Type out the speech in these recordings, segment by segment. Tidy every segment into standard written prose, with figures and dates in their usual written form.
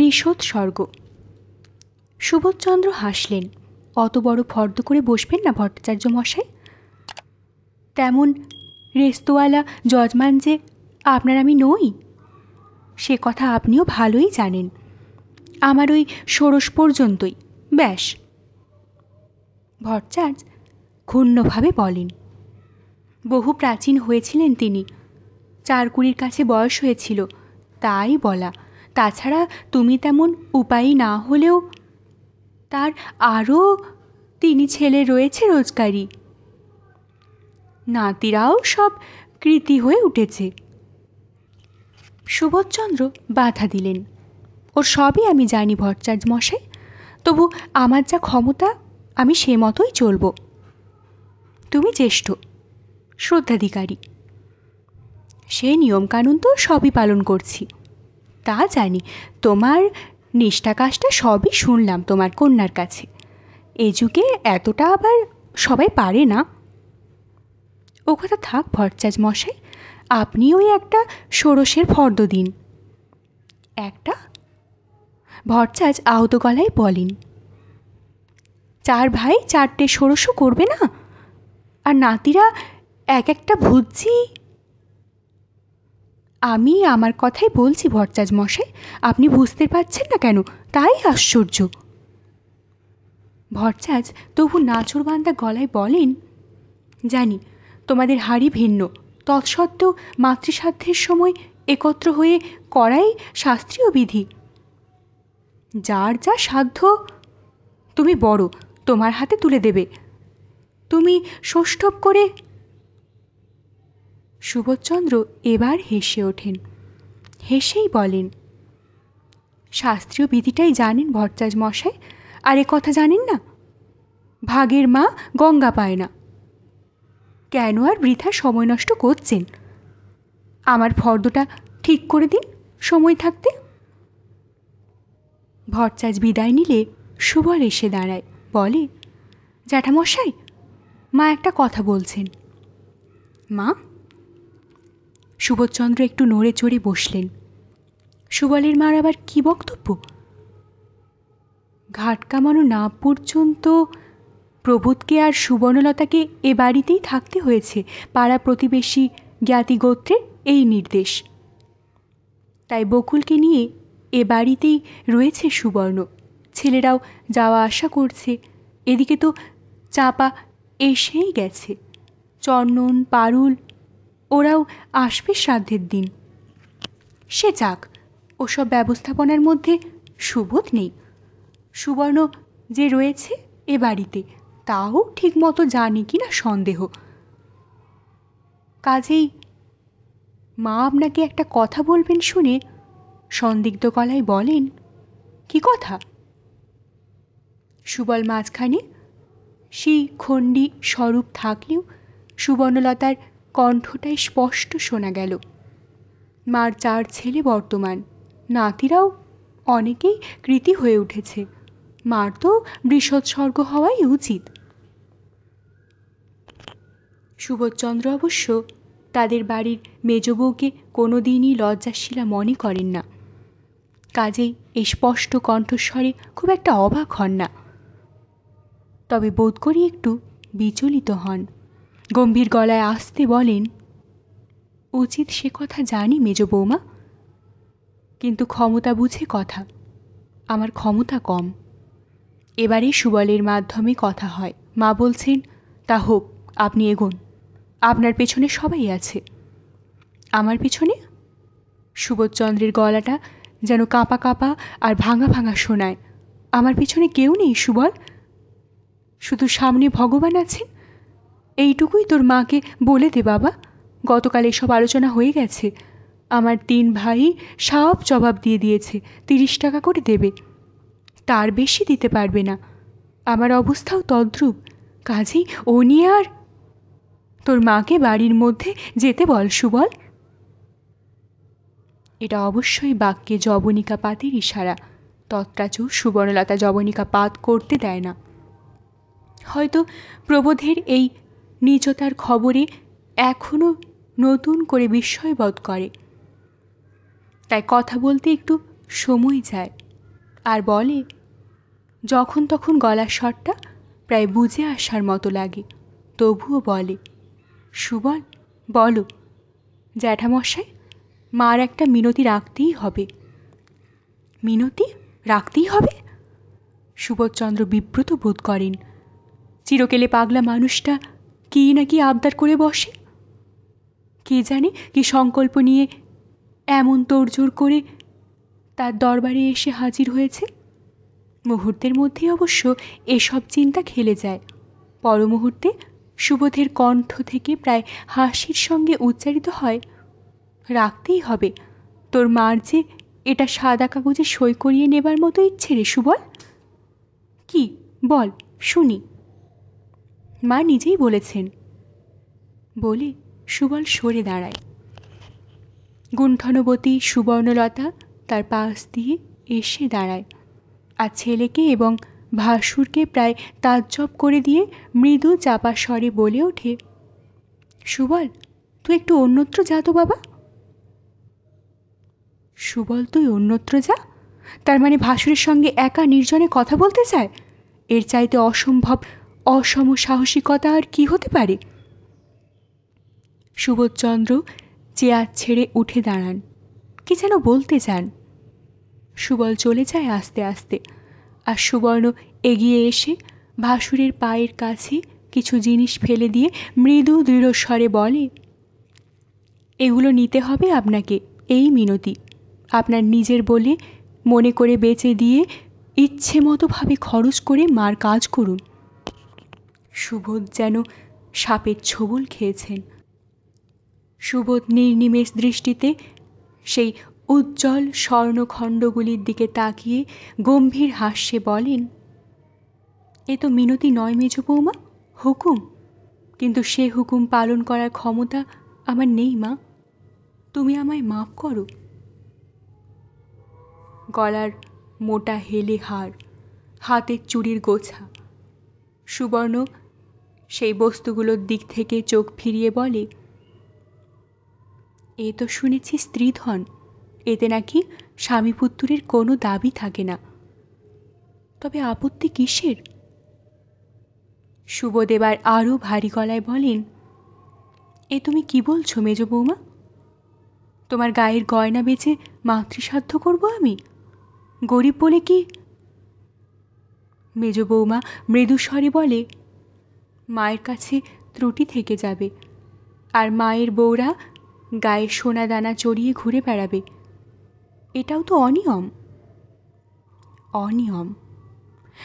বৃষৎসর্গ। সুবোধচন্দ্র হাসলেন। অত বড় ফর্দ করে বসবেন না ভট্টাচার্য মশাই। তেমন রেস্তোয়ালা যজমান যে আপনার আমি নই, সে কথা আপনিও ভালোই জানেন। আমার ওই ষোড়শ পর্যন্তই, ব্যাস। ভট্টাচার্য ক্ষুণ্ণভাবে বলেন, বহু প্রাচীন হয়েছিলেন তিনি, 4-20 কাছে বয়স হয়েছিল, তাই বলা। তাছাড়া তুমি তেমন উপায়ী না হলেও তার আরও 3 ছেলে রয়েছে রোজগারি, নাতিরাও সব কৃতি হয়ে উঠেছে। সুবোধচন্দ্র বাধা দিলেন, ওর সবই আমি জানি ভট্টাচার্য মশাই, তবু আমার যা ক্ষমতা আমি সে মতোই চলব। তুমি জ্যেষ্ঠ, শ্রদ্ধাধিকারী, সে নিয়মকানুন তো সবই পালন করছি, তা জানি। তোমার নিষ্ঠাকাষ্টা সবই শুনলাম তোমার কন্যার কাছে। এ যুগে এতটা আবার সবাই পারে না। ও কথা থাক ভট্টাচার্য মশাই, আপনি ওই একটা ষোড়শের ফর্দ দিন। একটা? ভট্টাচার্য আহত গলায় বলেন, 4 ভাই 4টে ষোড়শও করবে না? আর নাতিরা একটা ভুজ্জি। আমি আমার কথাই বলছি ভট্টাচার্য মশাই, আপনি বুঝতে পারছেন না কেন? তাই আশ্চর্য। ভট্টাচার্য তবু নাছোড়বান্দা গলায় বলেন, জানি তোমাদের হাড়ি ভিন্ন, তৎসত্ত্বেও মাতৃসাধ্যের সময় একত্র হয়ে করাই শাস্ত্রীয় বিধি। যার যা সাধ্য, তুমি বড়, তোমার হাতে তুলে দেবে। তুমি সৌষ্ঠব করে। সুবোধচন্দ্র এবার হেসে ওঠেন, হেসেই বলেন, শাস্ত্রীয় বিধিটাই জানেন ভট্টাচার্য মশাই, আর এ কথা জানেন না, ভাগের মা গঙ্গা পায় না। কেন আর বৃথা সময় নষ্ট করছেন? আমার ফর্দটা ঠিক করে দিন সময় থাকতে। ভট্টাচার্য বিদায় নিলে সুবল এসে দাঁড়ায়, বলে, জ্যাঠামশাই, মা একটা কথা বলছেন। মা? সুবোধচন্দ্র একটু নড়ে চড়ে বসলেন। সুবলের মার আবার কি বক্তব্য? ঘাট কামানো না পর্যন্ত প্রবোধকে আর সুবর্ণলতাকে এ বাড়িতেই থাকতে হয়েছে, পাড়া প্রতিবেশী জ্ঞাতি গোত্রের এই নির্দেশ। তাই বকুলকে নিয়ে এ বাড়িতেই রয়েছে সুবর্ণ, ছেলেরাও যাওয়া আসা করছে। এদিকে তো চাপা এসেই গেছে, চন্দন পারুল ওরাও আসবে শ্রাদ্ধের দিন। সে যাক, ওসব ব্যবস্থাপনার মধ্যে সুবোধ নেই। সুবর্ণ যে রয়েছে এ বাড়িতে তাও ঠিকমতো জানি কি না সন্দেহ। কাজেই মা আপনাকে একটা কথা বলবেন শুনে সন্দিগ্ধ গলায় বলেন, কি কথা? সুবল মাঝখানে সেই খণ্ডী স্বরূপ থাকলেও সুবর্ণলতার কণ্ঠটাই স্পষ্ট শোনা গেল। মার 4 ছেলে বর্তমান, নাতিরাও অনেকেই কৃতি হয়ে উঠেছে। মার তো বৃষৎসর্গ হওয়াই উচিত। সুবোধচন্দ্র অবশ্য তাদের বাড়ির মেজ বউকে কোনো দিনই লজ্জাশীলা মনে করেন না, কাজেই এই স্পষ্ট কণ্ঠস্বরে খুব একটা অবাক হন না। তবে বোধ করি একটু বিচলিত হন। গম্ভীর গলায় আসতে বলেন, উচিত সে কথা জানি মেজ বৌমা, কিন্তু ক্ষমতা বুঝে কথা, আমার ক্ষমতা কম। এবারে সুবলের মাধ্যমে কথা হয়, মা বলছেন, তা হোক, আপনি এগোন, আপনার পেছনে সবাই আছে। আমার পিছনে? সুবোধচন্দ্রের গলাটা যেন কাঁপা কাঁপা আর ভাঙা ভাঙা শোনায়। আমার পিছনে কেউ নেই সুবল, শুধু সামনে ভগবান আছেন। এইটুকুই তোর মাকে বলে দে বাবা, গতকাল এসব আলোচনা হয়ে গেছে। আমার 3 ভাই সব জবাব দিয়ে দিয়েছে, 30 টাকা করে দেবে, তার বেশি দিতে পারবে না। আমার অবস্থাও তদ্রূপ, কাজেই ও নিয়ে আর তোর মাকে বাড়ির মধ্যে যেতে বল সুবল। এটা অবশ্যই বাক্যে যবনিকা পাতের ইশারা, তৎরাচু সুবর্ণলতা যবনিকা পাত করতে দেয় না। হয়তো প্রবোধের এই নীচতার খবরে এখনও নতুন করে বিস্ময়বোধ করে, তাই কথা বলতে একটু সময় যায়। আর বলে, যখন তখন গলার স্বরটা প্রায় বুঝে আসার মতো লাগে, তবুও বলে, সুবল বলো জ্যাঠামশাই, মার একটা মিনতি রাখতেই হবে। মিনতি রাখতেই হবে? সুবোধচন্দ্র বিব্রত বোধ করেন। চিরকেলে পাগলা মানুষটা কি না কি আবদার করে বসে। কে জানে কি সংকল্প নিয়ে এমন তোড়জোড় করে তার দরবারে এসে হাজির হয়েছে। মুহূর্তের মধ্যেই অবশ্য এসব চিন্তা খেলে যায়। পরমুহূর্তে সুবোধের কণ্ঠ থেকে প্রায় হাসির সঙ্গে উচ্চারিত হয়, রাখতেই হবে। তোর মার যে এটা সাদা কাগজে সই করিয়ে নেবার মতো ইচ্ছে রে সুবল। কি বল শুনি। মা নিজেই বলেছেন। বলে সুবল সরে দাঁড়ায়। গুণ্ঠনবতী সুবর্ণলতা তার পাশ দিয়ে এসে দাঁড়ায়, আর ছেলেকে এবং ভাসুরকে প্রায় তাজ্জব করে দিয়ে মৃদু চাপা স্বরে বলে ওঠে, সুবল তুই একটু অন্যত্র যা তো বাবা। সুবল তুই অন্যত্র যা? তার মানে ভাসুরের সঙ্গে একা নির্জনে কথা বলতে চায়? এর চাইতে অসম্ভব অসম সাহসিকতা আর কি হতে পারে? সুবোধচন্দ্র চেয়ার ছেড়ে উঠে দাঁড়ান, কি যেন বলতে চান। সুবল চলে যায় আস্তে আস্তে, আর সুবর্ণ এগিয়ে এসে ভাসুরের পায়ের কাছে কিছু জিনিস ফেলে দিয়ে মৃদু দৃঢ় স্বরে বলে, এগুলো নিতে হবে আপনাকে, এই মিনতি। আপনার নিজের বলে মনে করে বেচে দিয়ে ইচ্ছে মতোভাবে খরচ করে মার কাজ করুন। সুবোধ যেন সাপের ছোবল খেয়েছেন। সুবোধ নির্নিমেষ দৃষ্টিতে সেই উজ্জ্বল স্বর্ণখণ্ডগুলির দিকে তাকিয়ে গম্ভীর হাস্যে বলেন, এ তো মিনতি নয় মেজ বৌমা, হুকুম। কিন্তু সে হুকুম পালন করার ক্ষমতা আমার নেই মা, তুমি আমায় মাফ করো। গলার মোটা হেলে হার, হাতের চুড়ির গোছা। সুবর্ণ সেই বস্তুগুলোর দিক থেকে চোখ ফিরিয়ে বলে, এ তো শুনেছি স্ত্রীধন, এতে নাকি স্বামী পুত্রের কোনো দাবি থাকে না। তবে আপত্তি কিসের? সুবোধ এবার আরও ভারী গলায় বলেন, এ তুমি কি বলছো মেজ বৌমা? তোমার গায়ের গয়না বেচে মাতৃসাধ্য করব আমি? গরিব বলে কি? মেজ বৌমা মৃদুস্বরে বলে, মায়ের কাছে ত্রুটি থেকে যাবে, আর মায়ের বউরা গায়ে সোনা দানা চড়িয়ে ঘুরে বেড়াবে। এটাও তো অনিয়ম। অনিয়ম?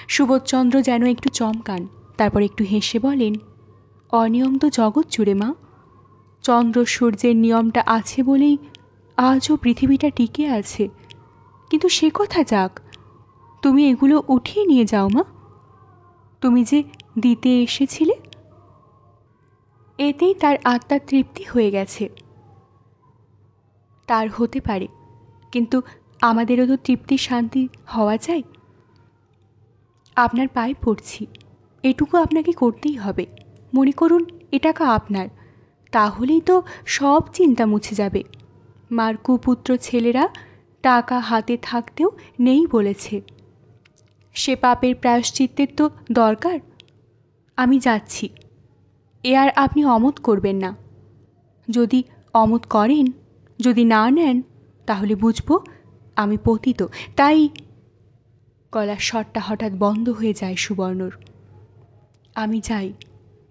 সুবোধচন্দ্র যেন একটু চমকান, তারপর একটু হেসে বলেন, অনিয়ম তো জগৎ জুড়ে মা। চন্দ্র সূর্যের নিয়মটা আছে বলেই আজও পৃথিবীটা টিকে আছে। কিন্তু সে কথা যাক, তুমি এগুলো উঠিয়ে নিয়ে যাও মা। তুমি যে দিতে এসেছিলে, এতেই তার আত্মার তৃপ্তি হয়ে গেছে। তার হতে পারে, কিন্তু আমাদেরও তো তৃপ্তি শান্তি হওয়া চাই। আপনার পায়ে পড়ছি, এটুকু আপনাকে করতেই হবে। মনে করুন এ টাকা আপনার, তাহলেই তো সব চিন্তা মুছে যাবে। মার কুপুত্র ছেলেরা টাকা হাতে থাকতেও নেই বলেছে। সে পাপের প্রায়শ্চিত্তের তো দরকার। আমি যাচ্ছি, এ আর আপনি অমত করবেন না। যদি অমত করেন, যদি না নেন, তাহলে বুঝব আমি পতিত। তাই গলার স্বরটা হঠাৎ বন্ধ হয়ে যায় সুবর্ণর। আমি যাই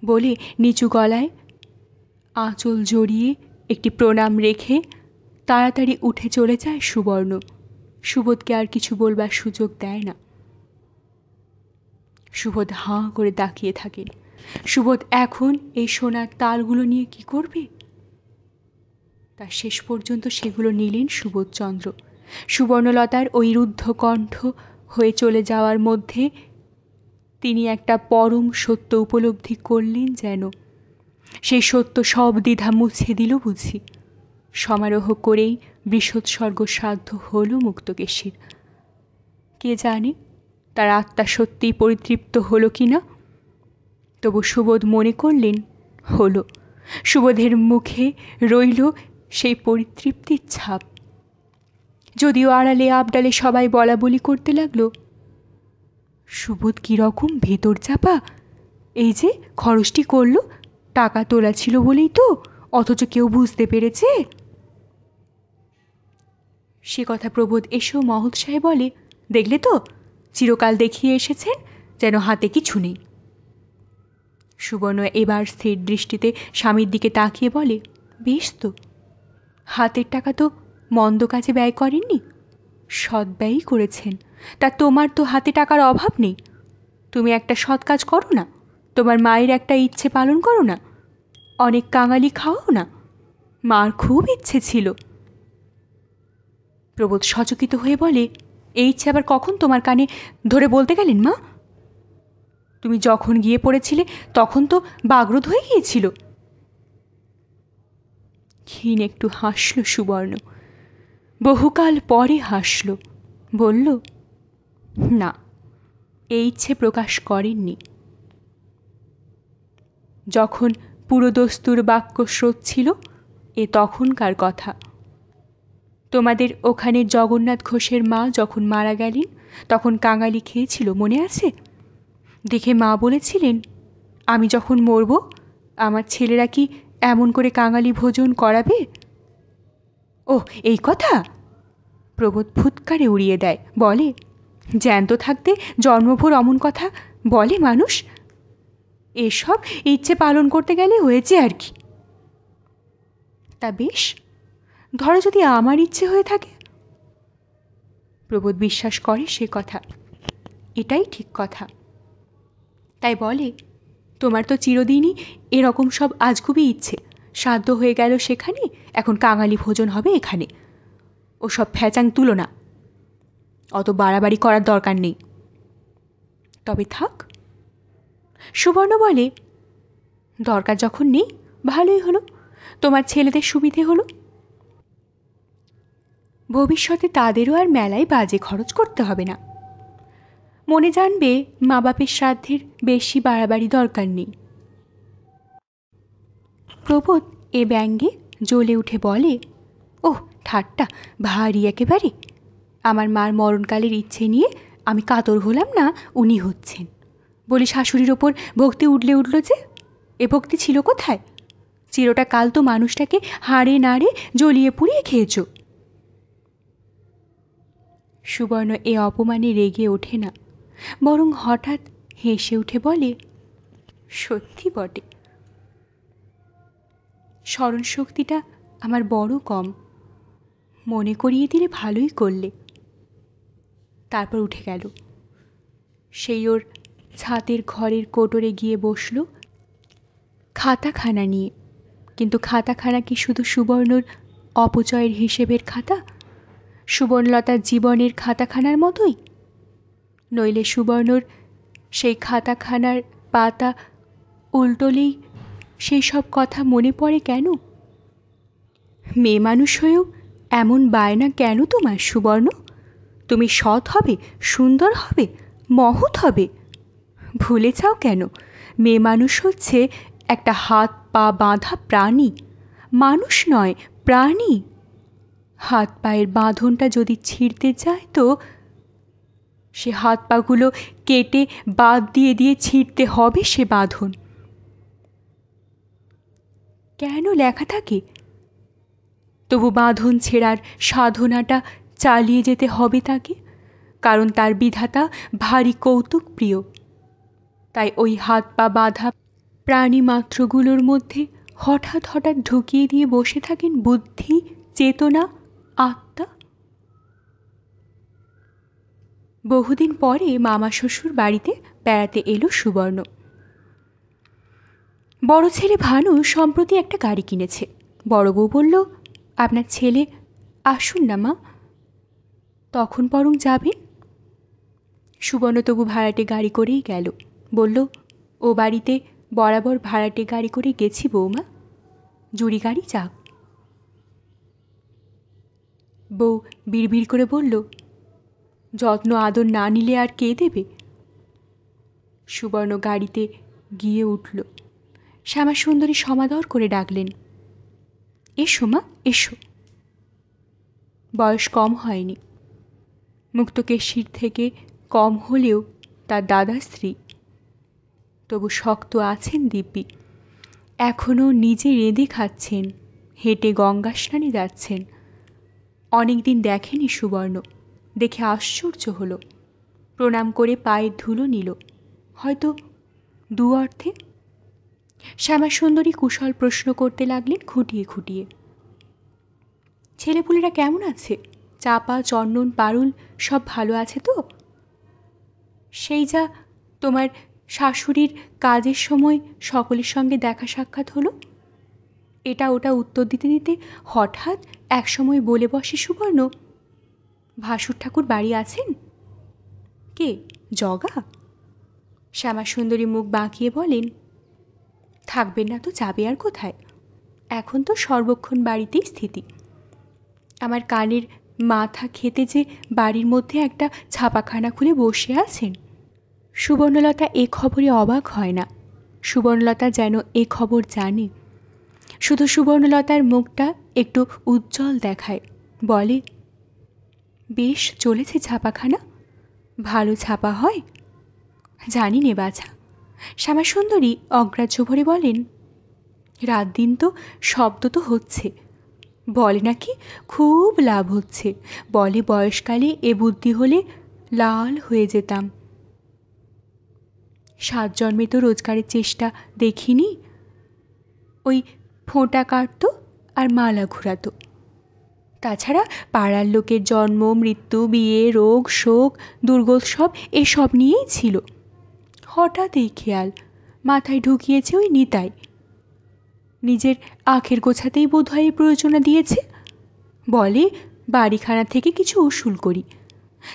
বলে নিচু গলায় আঁচল জড়িয়ে একটি প্রণাম রেখে তাড়াতাড়ি উঠে চলে যায় সুবর্ণ। সুবোধকে আর কিছু বলবার সুযোগ দেয় না। সুবোধ হাঁ করে তাকিয়ে থাকেন। সুবোধ এখন এই সোনার তালগুলো নিয়ে কি করবে? তার শেষ পর্যন্ত সেগুলো নিলেন সুবোধচন্দ্র। সুবর্ণলতার ওই রুদ্ধ কণ্ঠ হয়ে চলে যাওয়ার মধ্যে তিনি একটা পরম সত্য উপলব্ধি করলেন যেন। সেই সত্য সব দ্বিধা মুছে দিল বুঝি। সমারোহ করেই বৃষৎসর্গ সাধ্য হল মুক্তকেশীর। কে জানে তার আত্মা সত্যিই পরিতৃপ্ত হলো কি না। তবু সুবোধ মনে করলেন হলো। সুবোধের মুখে রইল সেই পরিতৃপ্তির ছাপ। যদিও আড়ালে আবডালে সবাই বলা বলি করতে লাগলো, সুবোধ কীরকম ভেতর চাপা, এই যে খরচটি করল, টাকা তোলা ছিল বলেই তো, অথচ কেউ বুঝতে পেরেছে। সে কথা প্রবোধ এসেও মহোৎসাহে বলে, দেখলে তো, চিরকাল দেখিয়ে এসেছেন যেন হাতে কিছু নেই। সুবর্ণ এবার স্থির দৃষ্টিতে স্বামীর দিকে তাকিয়ে বলে, বেশ তো, হাতের টাকা তো মন্দ কাজে ব্যয় করেননি, সৎ ব্যয়ই করেছেন। তা তোমার তো হাতে টাকার অভাব নেই, তুমি একটা সৎ কাজ করো না, তোমার মায়ের একটা ইচ্ছে পালন করো না, অনেক কাঙালি খাওয়াও না। মার খুব ইচ্ছে ছিল। প্রবোধ সচকিত হয়ে বলে, এই ইচ্ছে আবার কখন তোমার কানে ধরে বলতে গেলেন মা? তুমি যখন গিয়ে পড়েছিলে তখন তো বাগরোধ হয়ে গিয়েছিল। ক্ষীণ একটু হাসল সুবর্ণ, বহুকাল পরে হাসল, বলল, না, এই ইচ্ছে প্রকাশ করেননি। যখন পুরোদস্তুর বাক্য স্রোত ছিল, এ তখনকার কথা। তোমাদের ওখানে জগন্নাথ ঘোষের মা যখন মারা গেলেন তখন কাঙালি খেয়েছিল, মনে আছে? দেখে মা বলেছিলেন, আমি যখন মরব আমার ছেলেরা কি এমন করে কাঙালি ভোজন করাবে? ও এই কথা? প্রবোধ ফুৎকারে উড়িয়ে দেয়, বলে, জ্যান্ত থাকতে জন্মভর অমন কথা বলে মানুষ? এসব ইচ্ছে পালন করতে গেলে হয়েছে আর কি। তা বেশ, ধরো যদি আমার ইচ্ছে হয়ে থাকে। প্রবোধ বিশ্বাস করে সে কথা, এটাই ঠিক কথা। তাই বলে, তোমার তো চিরদিনই এরকম সব আজগুবি ইচ্ছে, সাধ্য হয়ে গেল সেখানে, এখন কাঙালি ভোজন হবে এখানে। ও সব ফ্যাচাং তুলো না, অত বাড়াবাড়ি করার দরকার নেই। তবে থাক। সুবর্ণ বলে, দরকার যখন নেই ভালোই হলো, তোমার ছেলেদের সুবিধে হলো। ভবিষ্যতে তাদেরও আর মেলায় বাজে খরচ করতে হবে না। মনে জানবে মা বাপের শ্রাদ্ধের বেশি বাড়াবাড়ি দরকার নেই। প্রবোধ এ ব্যঙ্গে জ্বলে উঠে বলে, ওহ ঠাট্টা ভারী একেবারে। আমার মার মরণকালের ইচ্ছে নিয়ে আমি কাতর হলাম না, উনি হচ্ছেন বলে শাশুড়ির ওপর ভক্তি উঠলে উঠল যে, এ ভক্তি ছিল কোথায়? চিরটা কাল তো মানুষটাকে হাড়ে নাড়ে জ্বলিয়ে পুড়িয়ে খেয়েছ। সুবর্ণ এ অপমানে রেগে ওঠে না, বরং হঠাৎ হেসে উঠে বলে, সত্যি বটে, স্মরণশক্তিটা আমার বড় কম, মনে করিয়ে দিলে ভালোই করলে। তারপর উঠে গেল। সেই ওর ছাতের ঘরের কোটরে গিয়ে বসল খাতাখানা নিয়ে। কিন্তু খাতাখানা কি শুধু সুবর্ণর অপচয়ের হিসেবের খাতা, সুবর্ণলতার জীবনের খাতাখানার মতোই? নইলে সুবর্ণর সেই খাতাখানার পাতা উল্টোলেই সেই সব কথা মনে পড়ে কেন? মেয়ে মানুষ হয়েও এমন বায়না কেন তোমার সুবর্ণ? তুমি সৎ হবে, সুন্দর হবে, মহৎ হবে, ভুলে যাও কেন মেয়ে মানুষ হচ্ছে একটা হাত পা বাঁধা প্রাণী, মানুষ নয় প্রাণী। হাত পায়ের বাঁধনটা যদি ছিঁড়তে যায় তো সে হাত পাগুলো কেটে বাদ দিয়ে দিয়ে ছিঁড়তে হবে সে বাঁধন। কেন লেখা থাকে, তবু বাঁধন ছেঁড়ার সাধনাটা চালিয়ে যেতে হবে তাকে, কারণ তার বিধাতা ভারী কৌতুক প্রিয়। তাই ওই হাত পা বাঁধা প্রাণী মাত্রগুলোর মধ্যে হঠাৎ হঠাৎ ঢুকিয়ে দিয়ে বসে থাকেন বুদ্ধি, চেতনা, আত্মা। বহুদিন পরে মামা শ্বশুর বাড়িতে বেড়াতে এলো সুবর্ণ। বড় ছেলে ভানু সম্প্রতি একটা গাড়ি কিনেছে। বড় বউ বলল, আপনার ছেলে আসুন না মা, তখন বরং যাবেন। সুবর্ণ তবু ভাড়াটে গাড়ি করেই গেল। বলল, ও বাড়িতে বরাবর ভাড়াটে গাড়ি করে গেছি বৌমা, জুড়ি গাড়ি যাক। বউ বিড়বিড় করে বলল, যত্ন আদর না নিলে আর কে দেবে? সুবর্ণ গাড়িতে গিয়ে উঠল। শ্যামাসুন্দরী সমাদর করে ডাকলেন, এসো মা এসো। বয়স কম হয়নি, মুক্তকেশীর থেকে কম হলেও তার দাদা স্ত্রী। তবু শক্ত আছেন দিব্যি, এখনও নিজে রেঁধে খাচ্ছেন, হেঁটে গঙ্গা স্নানে যাচ্ছেন। অনেক দিন দেখেনি সুবর্ণ, দেখে আশ্চর্য হলো। প্রণাম করে পায়ের ধুলো নিল, হয়তো দু অর্থে। শ্যামাসুন্দরী কুশল প্রশ্ন করতে লাগলেন খুঁটিয়ে খুঁটিয়ে। ছেলেপুলেরা কেমন আছে? চাপা, চন্দন, পারুল সব ভালো আছে তো? সেই যা তোমার শাশুড়ির কাজের সময় সকলের সঙ্গে দেখা সাক্ষাৎ হলো, এটা ওটা উত্তর দিতে দিতে হঠাৎ একসময় বলে বসে সুবর্ণ, ভাসুর ঠাকুর বাড়ি আছেন? কে, জগা? শ্যামাসুন্দরী মুখ বাঁকিয়ে বলেন, থাকবেন না তো যাবে আর কোথায়? এখন তো সর্বক্ষণ বাড়িতেই স্থিতি। আমার কানের মাথা খেতে যে বাড়ির মধ্যে একটা ছাপাখানা খুলে বসে আছেন। সুবর্ণলতা এ খবরে অবাক হয় না, সুবর্ণলতা যেন এ খবর জানে। শুধু সুবর্ণলতার মুখটা একটু উজ্জ্বল দেখায়, বলে, বেশ চলেছে ছাপাখানা, ভালো ছাপা হয়? জানি নে বাছা। শ্যামাসুন্দরী অগ্রাহ্য ভরে বলেন, রাত দিন তো শব্দ তো হচ্ছে, বলে নাকি খুব লাভ হচ্ছে, বলে বয়সকালে এ বুদ্ধি হলে লাল হয়ে যেতাম। 7 জন্মে তো রোজগারের চেষ্টা দেখিনি, ওই ফোঁটা কাটতো আর মালা ঘুরাতো। তাছাড়া পাড়ার লোকের জন্ম, মৃত্যু, বিয়ে, রোগ, শোক, দুর্গোৎসব এসব নিয়েই ছিল। হঠাৎ এই খেয়াল মাথায় ঢুকিয়েছে ওই নিতাই, নিজের আখের গোছাতেই বোধহয় এই প্রয়োজনা দিয়েছে। বলে বাড়িখানা থেকে কিছু উসুল করি,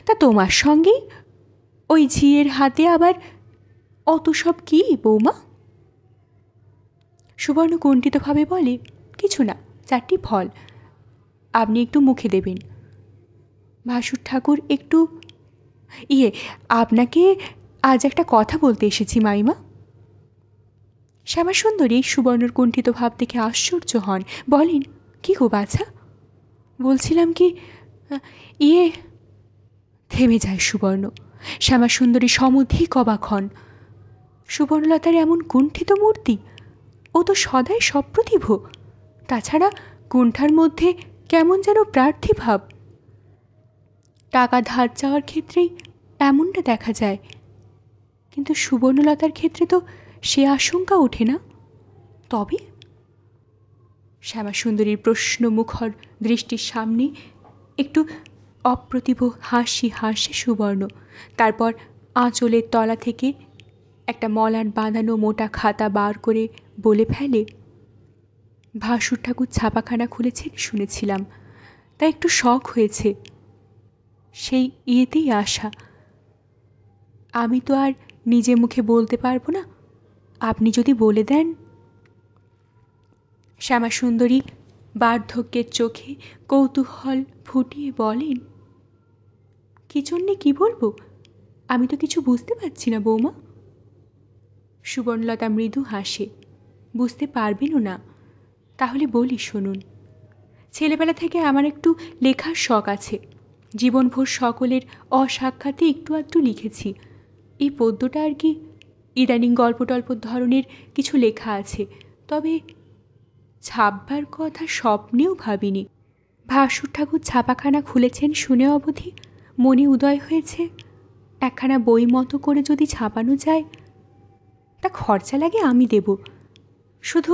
তা তোমার সঙ্গেই ওই ঝিয়ের হাতে আবার অত সব কি বৌমা? সুবর্ণ কুণ্ঠিতভাবে বলে, কিছু না, 4টি ফল, আপনি একটু মুখে দেবেন। ভাসুর ঠাকুর একটু আপনাকে আজ একটা কথা বলতে এসেছি মাইমা। শ্যামাসুন্দরী সুবর্ণর কুণ্ঠিত ভাব দেখে আশ্চর্য হন, বলেন, কি গো বাছা? বলছিলাম কি থেমে যায় সুবর্ণ। শ্যামাসুন্দরী সমধিক অবাক হন। সুবর্ণলতার এমন কুণ্ঠিত মূর্তি, ও তো সদাই সপ্রতিভ। তাছাড়া কুণ্ঠার মধ্যে কেমন যেন প্রার্থী ভাব। টাকা ধার চাওয়ার ক্ষেত্রেই এমনটা দেখা যায়, কিন্তু সুবর্ণলতার ক্ষেত্রে তো সে আশঙ্কা ওঠে না। তবে শ্যামাসুন্দরীর প্রশ্নমুখর দৃষ্টির সামনে একটু অপ্রতিভ হাসি হাসে সুবর্ণ। তারপর আঁচলের তলা থেকে একটা মলাট বাঁধানো মোটা খাতা বার করে বলে ফেলে, ভাসুর ঠাকুর ছাপাখানা খুলেছেন শুনেছিলাম, তাই একটু শখ হয়েছে, সেই ইয়েতেই আসা। আমি তো আর নিজে মুখে বলতে পারবো না, আপনি যদি বলে দেন। শ্যামাসুন্দরী বার্ধক্যের চোখে কৌতূহল ফুটিয়ে বলেন, কি জন্যে কি বলবো? আমি তো কিছু বুঝতে পারছি না বৌমা। সুবর্ণলতা মৃদু হাসে, বুঝতে পারবেনও না, তাহলে বলি শুনুন। ছেলেবেলা থেকে আমার একটু লেখার শখ আছে, জীবনভর সকলের অসাক্ষাতে একটু একটু লিখেছি। এই পদ্যটা আর কি, ইদানিং গল্প টল্প ধরনের কিছু লেখা আছে, তবে ছাপবার কথা স্বপ্নেও ভাবিনি। ভাসুর ঠাকুর ছাপাখানা খুলেছেন শুনে অবধি মনে উদয় হয়েছে, একখানা বই মতো করে যদি ছাপানো যায়, তা খরচা লাগে আমি দেব, শুধু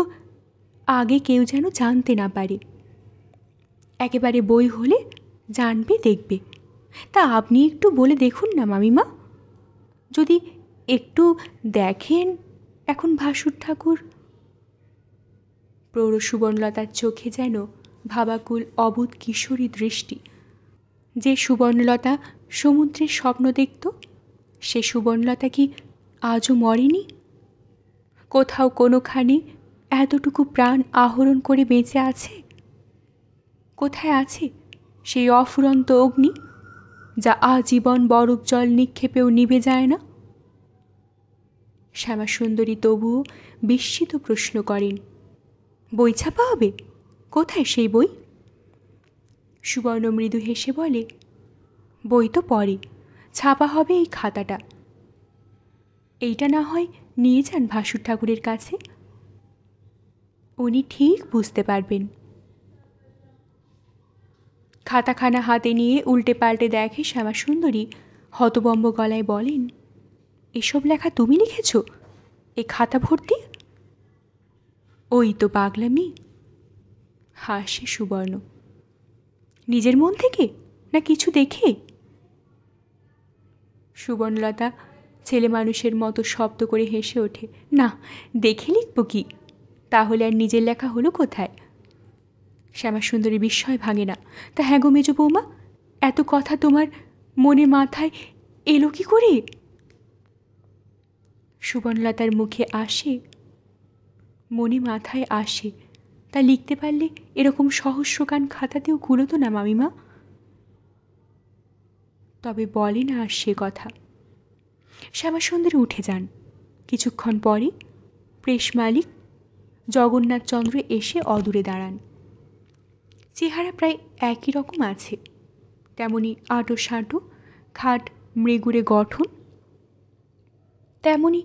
আগে কেউ যেন জানতে না পারে। একেবারে বই হলে জানবে, দেখবে। তা আপনি একটু বলে দেখুন না মামিমা, যদি একটু দেখেন। এখন ভাসুর ঠাকুর। প্রৌঢ় সুবর্ণলতার চোখে যেন ভাবাকুল অবুধ কিশোরী দৃষ্টি। যে সুবর্ণলতা সমুদ্রের স্বপ্ন দেখত, সে সুবর্ণলতা কি আজও মরেনি? কোথাও কোনোখানে এতটুকু প্রাণ আহরণ করে বেঁচে আছে? কোথায় আছে সেই অফুরন্ত অগ্নি, যা আজীবন বরফ জল নিক্ষেপেও নিভে যায় না? শ্যামাসুন্দরী তবুও বিস্মিত প্রশ্ন করেন, বই ছাপা হবে? কোথায় সেই বই? সুবর্ণ মৃদু হেসে বলে, বই তো পড়ে, ছাপা হবে এই খাতাটা। এইটা না হয় নিয়ে যান ভাসুর ঠাকুরের কাছে, উনি ঠিক বুঝতে পারবেন। খাতাখানা হাতে নিয়ে উল্টে পাল্টে দেখে শ্যামাসুন্দরী হতবম্ব গলায় বলেন, এসব লেখা তুমি লিখেছ এ খাতা ভর্তি? ওই তো পাগলামি, হাসে সুবর্ণ। নিজের মন থেকে না কিছু দেখে? সুবর্ণলতা ছেলে মানুষের মতো শব্দ করে হেসে ওঠে, না দেখে লিখব কি, তাহলে আর নিজের লেখা হলো কোথায়? শ্যামাসুন্দরী বিস্ময় ভাঙে না। তা হ্যাঁ গো মেজ বৌমা, এত কথা তোমার মনে মাথায় এলো কি করে? সুবর্ণলতার মুখে আসে, মনে মাথায় আসে, তা লিখতে পারলে এরকম সহস্রগান খাতাতেও কুলোতো না মামিমা। তবে বলে না আর সে কথা। শ্যামাসুন্দরী উঠে যান। কিছুক্ষণ পরে প্রেস মালিক জগন্নাথচন্দ্র এসে অদূরে দাঁড়ান। চেহারা প্রায় একই রকম আছে, তেমনি আঁটো সাঁটো, খাট মৃগুরে গঠন, তেমনি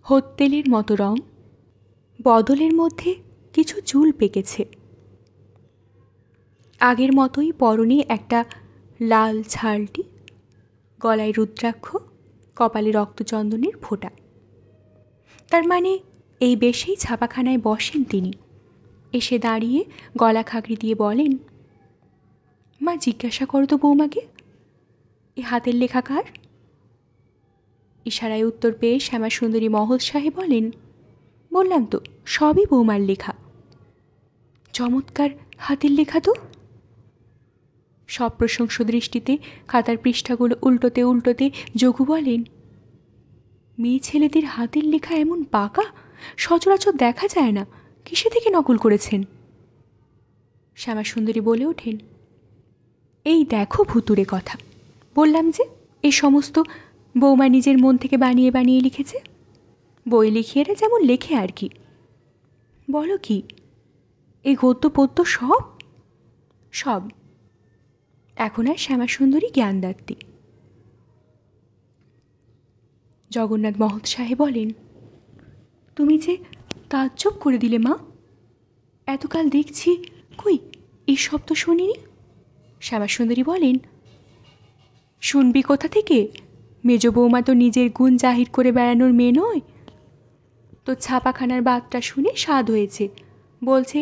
হত্তেলের মতো রং, বদলের মধ্যে কিছু চুল পেকেছে। আগের মতোই পরনে একটা লাল ছালটি, গলায় রুদ্রাক্ষ, কপালে রক্তচন্দনের ফোঁটা। তার মানে এই বেশেই ছাপাখানায় বসেন তিনি। এসে দাঁড়িয়ে গলা খাঁকড়ি দিয়ে বলেন, মা জিজ্ঞাসা করো তো বৌমাকে, এ হাতের লেখা কার? ইশারায় উত্তর পেয়ে শ্যামাসুন্দরী মহোৎসাহে বলেন, বললাম তো সবই বৌমার লেখা। চমৎকার হাতের লেখা তো। সব প্রশংস দৃষ্টিতে খাতার পৃষ্ঠাগুলো উল্টোতে উল্টোতে যোগু বলেন, মেয়ে ছেলেদের হাতের লেখা এমন পাকা সচরাচর দেখা যায় না, কিসে থেকে নকল করেছেন? শ্যামাসুন্দরী বলে ওঠেন, এই দেখো ভুতুড়ে কথা, বললাম যে এই সমস্ত বৌমা নিজের মন থেকে বানিয়ে বানিয়ে লিখেছে। বই লিখিয়েরা যেমন লেখে আর কি। বলো কি, এই গদ্য পদ্য সব সব। এখন আর শ্যামাসুন্দরী জ্ঞানদাত্রী। জগন্নাথ মহোৎসাহে বলেন, তুমি যে তাজ্জব করে দিলে মা, এতকাল দেখছি কই এই সব তো শুনিনি। শ্যামাসুন্দরী বলেন, শুনবি কোথা থেকে? মেজ বৌমা তো নিজের গুণ জাহির করে বেড়ানোর মেয়ে নয়। তো ছাপাখানার বাতটা শুনে স্বাদ হয়েছে, বলছে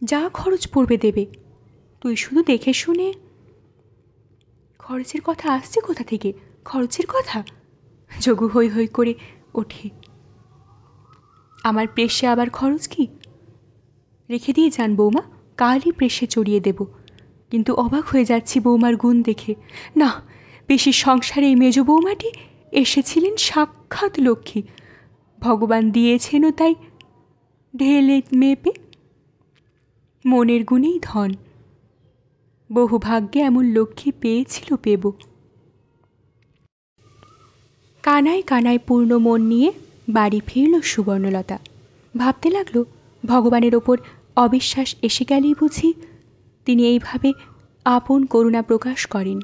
যা খরচ পড়বে দেবে, তুই শুধু দেখে শুনে। খরচের কথা আসছে কোথা থেকে? খরচের কথা? যোগু হই হই করে ওঠে, আমার প্রেসে আবার খরচ কি? রেখে দিয়ে যান বৌমা, কালই প্রেসে চড়িয়ে দেব। কিন্তু অবাক হয়ে যাচ্ছি বৌমার গুণ দেখে। না, পেশির সংসারে এই মেজ বৌমাটি এসেছিলেন সাক্ষাৎ লক্ষ্মী, ভগবান দিয়েছেনও তাই ঢেলে মেপে। মনের গুণেই ধন, বহু ভাগ্যে এমন লক্ষ্মী পেয়েছিল পেব। কানায় কানায় পূর্ণ মন নিয়ে বাড়ি ফিরল সুবর্ণলতা। ভাবতে লাগলো, ভগবানের ওপর অবিশ্বাস এসে গেলেই বুঝি তিনি এইভাবে আপন করুণা প্রকাশ করেন।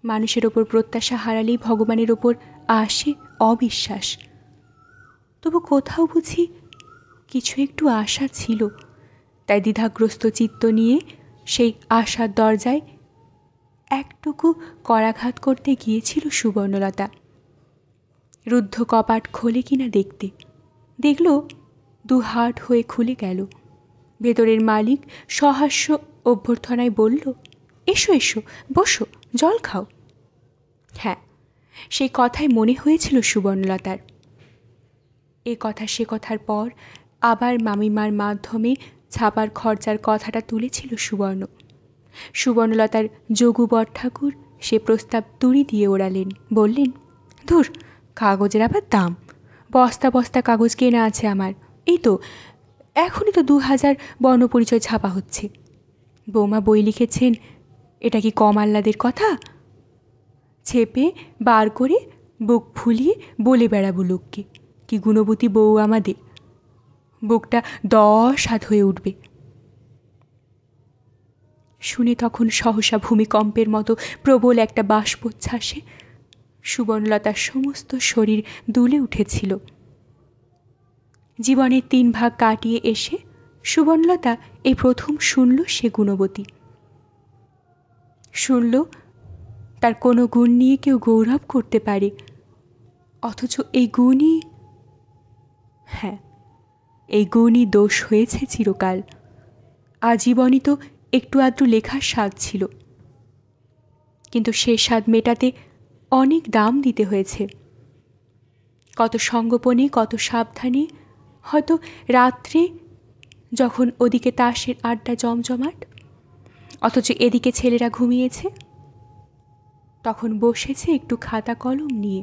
মানুষের ওপর প্রত্যাশা হারালেই ভগবানের ওপর আসে অবিশ্বাস। তবু কোথাও বুঝি কিছু একটু আশা ছিল, তাই দ্বিধাগ্রস্ত চিত্ত নিয়ে সেই আশার দরজায় একটুকু করাঘাত করতে গিয়েছিল সুবর্ণলতা। রুদ্ধ কপাট খোলে কিনা দেখতে, দেখল দুহাট হয়ে খুলে গেল। ভেতরের মালিক সহাস্য অভ্যর্থনায় বলল, এসো এসো, বসো, জল খাও। হ্যাঁ, সেই কথাই মনে হয়েছিল সুবর্ণলতার। এ কথা সে কথার পর আবার মামিমার মাধ্যমে ছাপার খরচার কথাটা তুলেছিল সুবর্ণ। সুবর্ণলতার যোগু বড়ঠাকুর সে প্রস্তাব তুড়ি দিয়ে ওড়ালেন, বললেন, ধুর, কাগজের আবার দাম, বস্তা বস্তা কাগজ কেনা আছে আমার। এই তো এখনই তো 2000 বর্ণপরিচয় ছাপা হচ্ছে। বৌমা বই লিখেছেন, এটা কি কম আহ্লাদের কথা? ছেপে বার করে বুক ফুলিয়ে বলে বেড়াবো লোককে, কি গুণবতী বউ আমাদের। বুকটা 10 হাত হয়ে উঠবে। শুনে তখন সহসা ভূমিকম্পের মতো প্রবল একটা বাষ্পোচ্ছ্বাসে সুবর্ণলতার সমস্ত শরীর দুলে উঠেছিল। জীবনের 3 ভাগ কাটিয়ে এসে সুবর্ণলতা এই প্রথম শুনল সে গুণবতী। শুনল তার কোনো গুণ নিয়ে কেউ গৌরব করতে পারে, অথচ এই গুণই, হ্যাঁ, এই গুণই দোষ হয়েছে চিরকাল। আজীবনই তো একটু আধটু লেখার স্বাদ ছিল, কিন্তু সে স্বাদ মেটাতে অনেক দাম দিতে হয়েছে। কত সঙ্গোপনে, কত সাবধানে, হয়তো রাত্রে যখন ওদিকে তাসের আড্ডা জমজমাট, অথচ এদিকে ছেলেরা ঘুমিয়েছে, তখন বসেছে একটু খাতা কলম নিয়ে।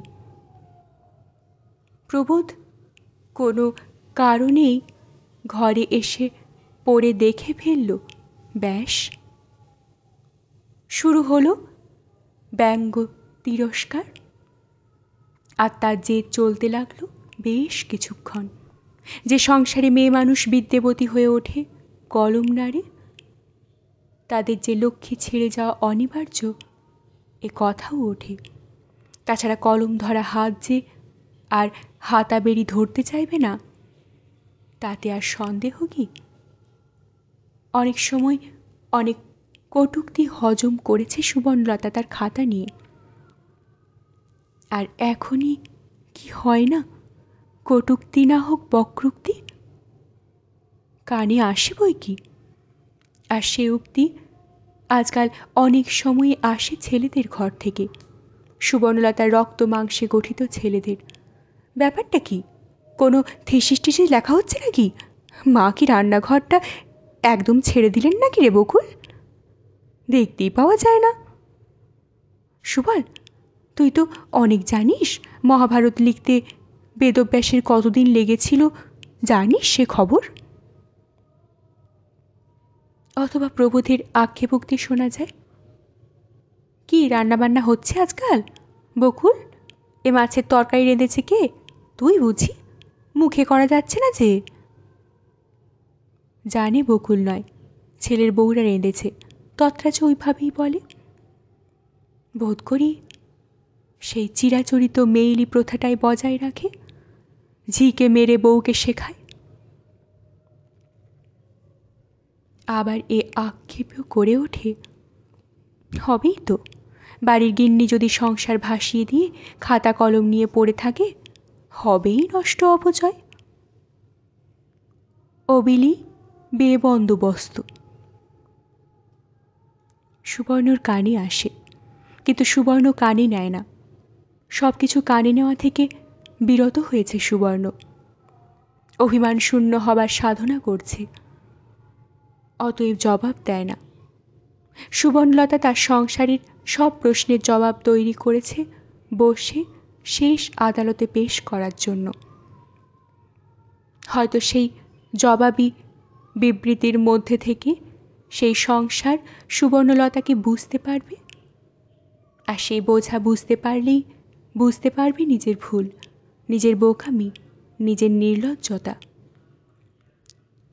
প্রবোধ কোনো কারণেই ঘরে এসে পড়ে দেখে ফেলল, ব্যাস শুরু হলো ব্যঙ্গ তিরস্কার, আর তার জেদ চলতে লাগলো বেশ কিছুক্ষণ। যে সংসারে মেয়ে মানুষ বিদ্যাবতী হয়ে ওঠে, কলম নাড়ে, তাদের যে লক্ষ্মী ছেড়ে যাওয়া অনিবার্য, এ কথাও ওঠে। তাছাড়া কলম ধরা হাত যে আর হাতাবেড়ি ধরতে চাইবে না, তাতে আর সন্দেহ কি? অনেক সময় অনেক কটূক্তি হজম করেছে সুবর্ণলতা তার খাতা নিয়ে, আর এখনই কি হয় না, কটূক্তি না হোক বক্রোক্তি কানে আসে বই কি। আর সে উক্তি আজকাল অনেক সময় আসে ছেলেদের ঘর থেকে, সুবর্ণলতার রক্ত মাংসে গঠিত ছেলেদের। ব্যাপারটা কি? কোনো থিসিস টিসিস লেখা হচ্ছে নাকি? মা কি রান্নাঘরটা একদম ছেড়ে দিলেন নাকি রে বকুল? দেখতেই পাওয়া যায় না। সুবল, তুই তো অনেক জানিস, মহাভারত লিখতে বেদব্যাসের কতদিন লেগেছিল জানিস সে খবর? অথবা প্রবোধের আক্ষেপোক্তি শোনা যায়, কি রান্নাবান্না হচ্ছে আজকাল? বকুল, এ মাছের তরকারি রেঁধেছে কে? তুই বুঝি? মুখে করা যাচ্ছে না যে। জানে বকুল নয়, ছেলের বউরা রেঁধেছে, তত্রাচ ওইভাবেই বলে। বোধ করি সেই চিরাচরিত মেইলি প্রথাটাই বজায় রাখে, ঝিকে মেরে বউকে শেখায়। আবার এ আক্ষেপও করে ওঠে, হবেই তো, বাড়ির গিন্নি যদি সংসার ভাসিয়ে দিয়ে খাতা কলম নিয়ে পড়ে থাকে, হবেই নষ্ট অপচয়। অবিলি বেবন্দোবস্ত। সুবর্ণর কানে আসে, কিন্তু সুবর্ণ কানে নেয় না। সব কিছু কানে নেওয়া থেকে বিরত হয়েছে সুবর্ণ, অভিমান শূন্য হবার সাধনা করছে, অতএব জবাব দেয় না। সুবর্ণলতা তার সংসারের সব প্রশ্নের জবাব তৈরি করেছে বসে শেষ আদালতে পেশ করার জন্য। হয়তো সেই জবাবি বিবৃতির মধ্যে থেকে সেই সংসার সুবর্ণলতাকে বুঝতে পারবে, আর সেই বোঝা বুঝতে পারলেই বুঝতে পারবে নিজের ভুল, নিজের বোকামি, নিজের নির্লজ্জতা।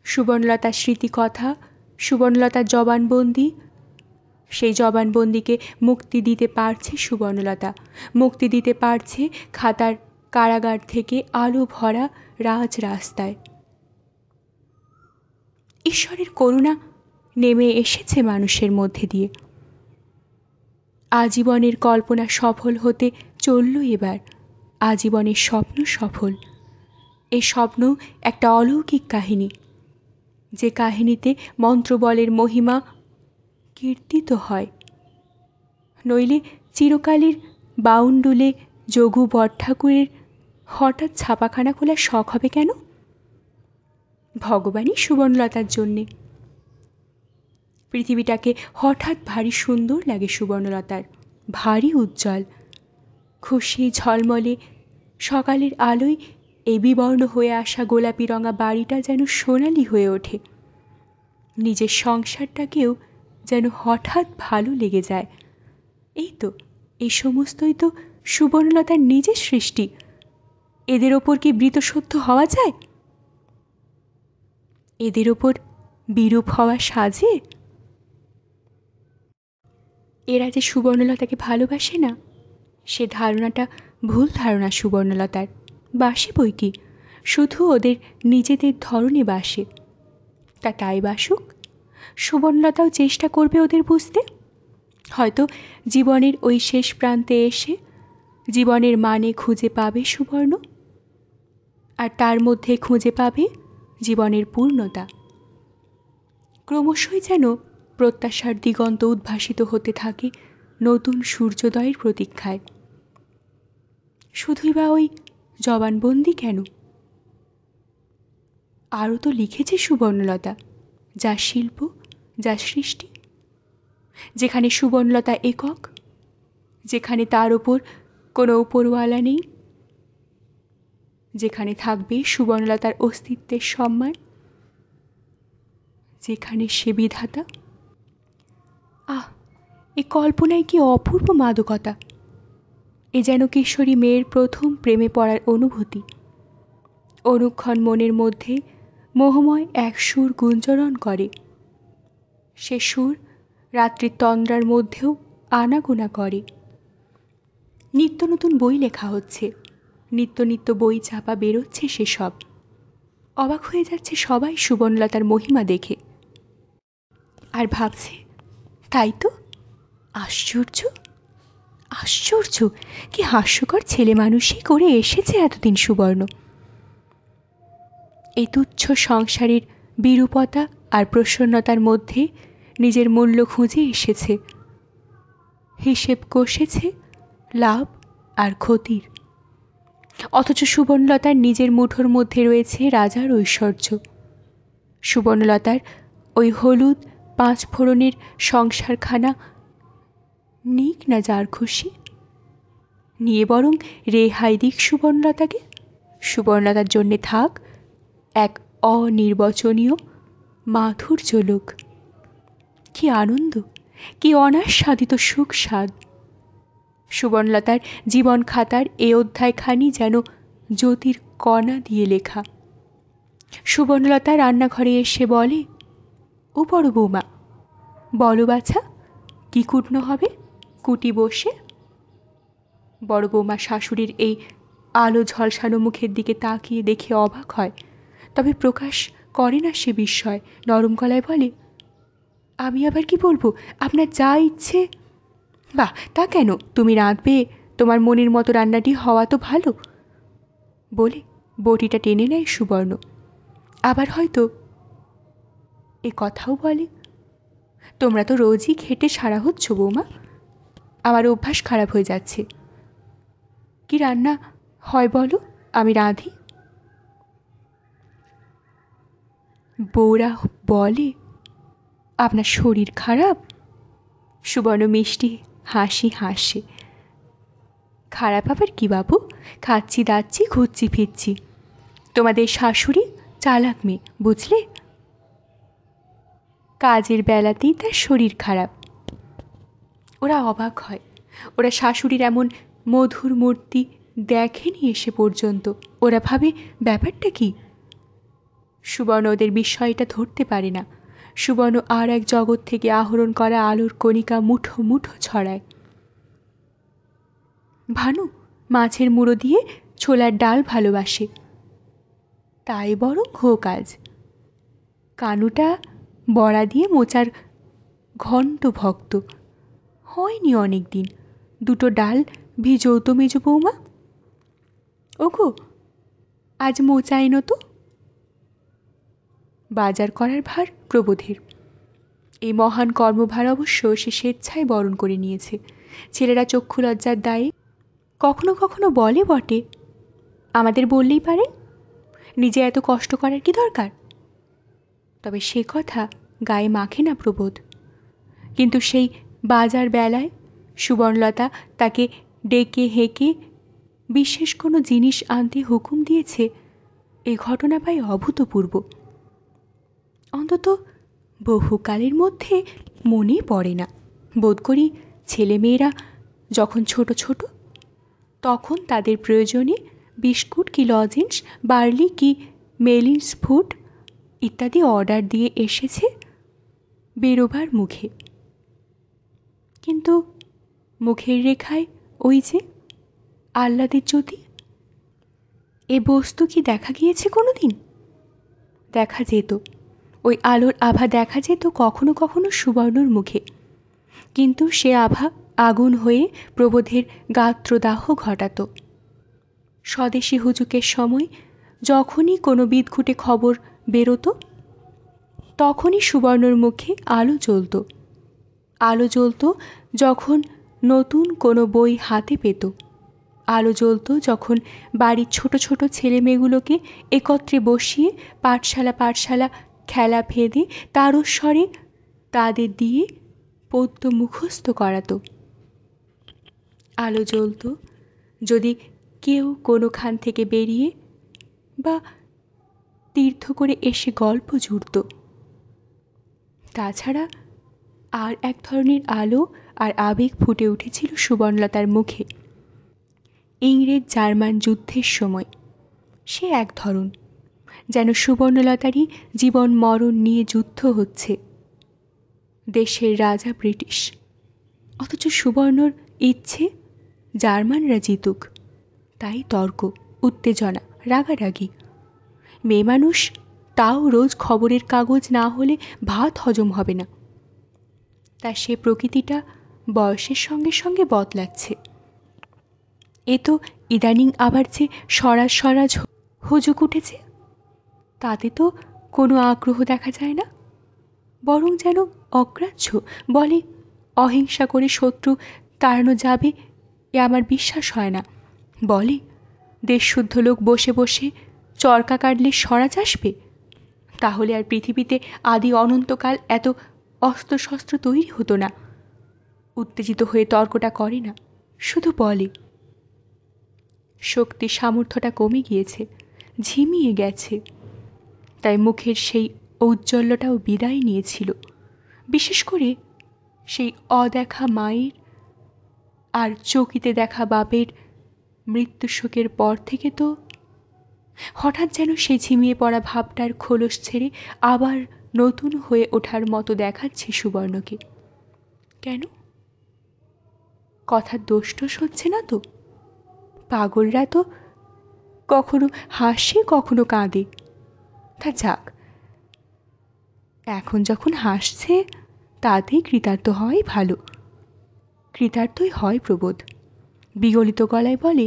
সুবর্ণলতার স্মৃতিকথা, সুবর্ণলতার জবানবন্দি, সেই জবানবন্দিকে মুক্তি দিতে পারছে সুবর্ণলতা, মুক্তি দিতে পারছে খাতার কারাগার থেকে আলো ভরা রাজ রাস্তায়। ঈশ্বরের করুণা নেমে এসেছে মানুষের মধ্যে দিয়ে। আজীবনের কল্পনা সফল হতে চলল এবার, আজীবনের স্বপ্ন সফল। এই স্বপ্ন একটা অলৌকিক কাহিনী, যে কাহিনীতে মন্ত্রবলের মহিমা কীর্তিত হয়, নইলে চিরকালের বাউন্ডুলে যোগু বটঠাকুরের হঠাৎ ছাপাখানা খোলার শখ হবে কেন? ভগবানই সুবর্ণলতার জন্যে। পৃথিবীটাকে হঠাৎ ভারী সুন্দর লাগে সুবর্ণলতার, ভারী উজ্জ্বল, খুশি ঝলমলে সকালের আলোয় এই বিবর্ণ হয়ে আসা গোলাপি রঙা বাড়িটা যেন সোনালি হয়ে ওঠে। নিজের সংসারটাকেও যেন হঠাৎ ভালো লেগে যায়। এই তো, এই সমস্তই তো সুবর্ণলতার নিজের সৃষ্টি। এদের ওপর কি বৃতসত্য হওয়া যায়? এদের ওপর বিরূপ হওয়া সাজে? এরা যে সুবর্ণলতাকে ভালোবাসে না, সে ধারণাটা ভুল ধারণা সুবর্ণলতার। বাসে বই কি, শুধু ওদের নিজেদের ধরনে বাসে। তা তাই বাসুক, সুবর্ণলতাও চেষ্টা করবে ওদের বুঝতে। হয়তো জীবনের ওই শেষ প্রান্তে এসে জীবনের মানে খুঁজে পাবে সুবর্ণ, আর তার মধ্যে খুঁজে পাবে জীবনের পূর্ণতা। ক্রমশই যেন প্রত্যাশার দিগন্ত উদ্ভাসিত হতে থাকে নতুন সূর্যোদয়ের প্রতীক্ষায়। শুধুই বা ওই জবানবন্দি কেন? আরও তো লিখেছে সুবর্ণলতা, যা শিল্প, যা সৃষ্টি, যেখানে সুবর্ণলতা একক, যেখানে তার ওপর কোনো উপরওয়ালা নেই, যেখানে থাকবে সুবর্ণলতার অস্তিত্বের সম্মান, যেখানে সে বিধাতা। আহ, এ কল্পনায় কি অপূর্ব মাদকতা! এ যেন কিশোরী মেয়ের প্রথম প্রেমে পড়ার অনুভূতি। অনুক্ষণ মনের মধ্যে মোহময় এক সুর গুঞ্জরণ করে। সে সুর রাত্রির তন্দ্রার মধ্যেও আনাগোনা করে। নিত্য নতুন বই লেখা হচ্ছে, নিত্য নিত্য বই চাপা বেরোচ্ছে সেসব। অবাক হয়ে যাচ্ছে সবাই সুবর্ণলতার মহিমা দেখে, আর ভাবছে, তাই তো, আশ্চর্য, আশ্চর্য, কি হাস্যকর ছেলে মানুষই করে এসেছে এতদিন সুবর্ণ। এই তুচ্ছ সংসারের বিরূপতা আর প্রসন্নতার মধ্যে নিজের মূল্য খুঁজে এসেছে, হিসেব কষেছে লাভ আর ক্ষতির। অথচ সুবর্ণলতার নিজের মুঠোর মধ্যে রয়েছে রাজার ঐশ্বর্য। সুবর্ণলতার ওই হলুদ 5 ফোড়নের সংসারখানা নিক না যার খুশি, নিয়ে বরং রেহাই দিক সুবর্ণলতাকে। সুবর্ণলতার জন্যে থাক এক অনির্বচনীয় মাধুর্য লোক। কি আনন্দ, কি অনাস্বাদিত সুখ স্বাদ! সুবর্ণলতার জীবন খাতার এ অধ্যায়খানি যেন জ্যোতির কণা দিয়ে লেখা। সুবর্ণলতা রান্নাঘরে এসে বলে, ও বড় বৌমা, বলো বাছা, কি কুটনো হবে, কুটি বসে। বড় বৌমা শাশুড়ির এই আলো ঝলসানো মুখের দিকে তাকিয়ে দেখে অবাক হয়, তবে প্রকাশ করে না সে বিস্ময়। নরম গলায় বলে, আমি আবার কি বলবো, আপনার যা ইচ্ছে। বাহ, তা কেন, তুমি রাঁধবে, তোমার মনের মতো রান্নাটি হওয়া তো ভালো। বলে বটিটা টেনে নেয় সুবর্ণ। আবার হয়তো এ কথাও বলে, তোমরা তো রোজই খেটে সারা হচ্ছ বৌমা, আমার অভ্যাস খারাপ হয়ে যাচ্ছে। কি রান্না হয় বলো, আমি রাঁধি। বউরা বলে, আপনার শরীর খারাপ? সুবর্ণ মিষ্টি হাসি হাসে। খারাপ আবার কি বাবু, খাচ্ছি দাচ্ছি ঘুরছি ফিরছি। তোমাদের শাশুড়ি চালাক মেয়ে, বুঝলে, কাজের বেলাতেই তার শরীর খারাপ। ওরা অবাক হয়, ওরা শাশুড়ির এমন মধুর মূর্তি দেখেনি এসে পর্যন্ত। ওরা ভাবে ব্যাপারটা কি। সুবর্ণ ওদের বিস্ময়টা ধরতে পারে না। সুবর্ণ আর এক জগৎ থেকে আহরণ করা আলোর কণিকা মুঠো মুঠো ছড়ায়। ভানু মাছের মুড়ো দিয়ে ছোলার ডাল ভালোবাসে, তাই বরং হোক আজ। কানুটা বড়া দিয়ে মোচার ঘণ্ট ভক্ত, হয়নি অনেক দিন। 2টো ডাল ভিজৌ তো মেজ বৌমা। ওগো, আজ মোচা এনো তো। বাজার করার ভার প্রবোধের। এই মহান কর্মভার অবশ্য সে স্বেচ্ছায় বরণ করে নিয়েছে। ছেলেরা চক্ষু লজ্জার দায়ে কখনো কখনো বলে বটে, আমাদের বললেই পারে, নিজে এত কষ্ট করার কি দরকার। তবে সে কথা গায়ে মাখে না প্রবোধ। কিন্তু সেই বাজার বেলায় সুবর্ণলতা তাকে ডেকে হেঁকে বিশেষ কোনো জিনিস আনতে হুকুম দিয়েছে, এ ঘটনা পাই অভূতপূর্ব। অন্তত বহুকালের মধ্যে মনে পড়ে না। বোধ করি ছেলেমেয়েরা যখন ছোট ছোট, তখন তাদের প্রয়োজনে বিস্কুট কি লজেন্স, বার্লি কি মেলিন্স ফুড ইত্যাদি অর্ডার দিয়ে এসেছে বেরোবার মুখে। কিন্তু মুখের রেখায় ওই যে আহ্লাদের জ্যোতি, এ বস্তু কি দেখা গিয়েছে কোনো দিন? দেখা যেত, ওই আলোর আভা দেখা যেত কখনো কখনো সুবর্ণর মুখে, কিন্তু সে আভা আগুন হয়ে প্রবোধের গাত্রদাহ ঘটাত। স্বদেশী হুজুকের সময় যখনই কোনো বিদঘুটে খবর বেরোতো, তখনই সুবর্ণর মুখে আলো জ্বলত। আলো জ্বলত যখন নতুন কোনো বই হাতে পেত, আলো জ্বলত যখন বাড়ির ছোট ছোট ছেলে মেয়েগুলোকে একত্রে বসিয়ে পাঠশালা খেলা ভেদে তারস্বরে তাদের দিয়ে পদ্য মুখস্থ করাত। আলো জ্বলত যদি কেউ কোনোখান থেকে বেরিয়ে বা তীর্থ করে এসে গল্প জুড়ত। তাছাড়া আর এক ধরনের আলো আর আবেগ ফুটে উঠেছিল সুবর্ণলতার মুখে। ইংরেজ জার্মান যুদ্ধের সময় সে এক ধরন, যেন সুবর্ণলতারই জীবন মরণ নিয়ে যুদ্ধ হচ্ছে। দেশের রাজা ব্রিটিশ, অথচ সুবর্ণর ইচ্ছে জার্মানরা জিতুক। তাই তর্ক, উত্তেজনা, রাগারাগি। মেয়ে মানুষ, তাও রোজ খবরের কাগজ না হলে ভাত হজম হবে না। তা সে প্রকৃতিটা বয়সের সঙ্গে সঙ্গে বদলাচ্ছে। এ তো ইদানিং আবার যে সরাজ হুজুক উঠেছে, তাতে তো কোনো আগ্রহ দেখা যায় না, বরং যেন অগ্রাহ্য। বলে অহিংসা করে শত্রু তাড়ানো যাবে, এ আমার বিশ্বাস হয় না। বলে দেশশুদ্ধ লোক বসে বসে চরকা কাটলে স্বরাজ আসবে। তাহলে আর পৃথিবীতে আদি অনন্তকাল এত অস্ত্রশস্ত্র তৈরি হতো না। উত্তেজিত হয়ে তর্কটা করে না, শুধু বলে। শক্তি সামর্থ্যটা কমে গিয়েছে, ঝিমিয়ে গেছে। তাই মুখের সেই ঔজ্জ্বল্যটাও বিদায় নিয়েছিল। বিশেষ করে সেই অদেখা মায়ের আর চকিতে দেখা বাপের মৃত্যুশোকের পর থেকে তো হঠাৎ যেন সেই ঝিমিয়ে পড়া ভাবটার খোলস ছেড়ে আবার নতুন হয়ে ওঠার মতো দেখাচ্ছে সুবর্ণকে। কেন? কথার দোষ হচ্ছে না তো? পাগলরা তো কখনো হাসে, কখনো কাঁদে। তা যাক, এখন যখন হাসছে তাতেই কৃতার্থ হয় ভালো। কৃতার্থই হয় প্রবোধ। বিগলিত গলায় বলে,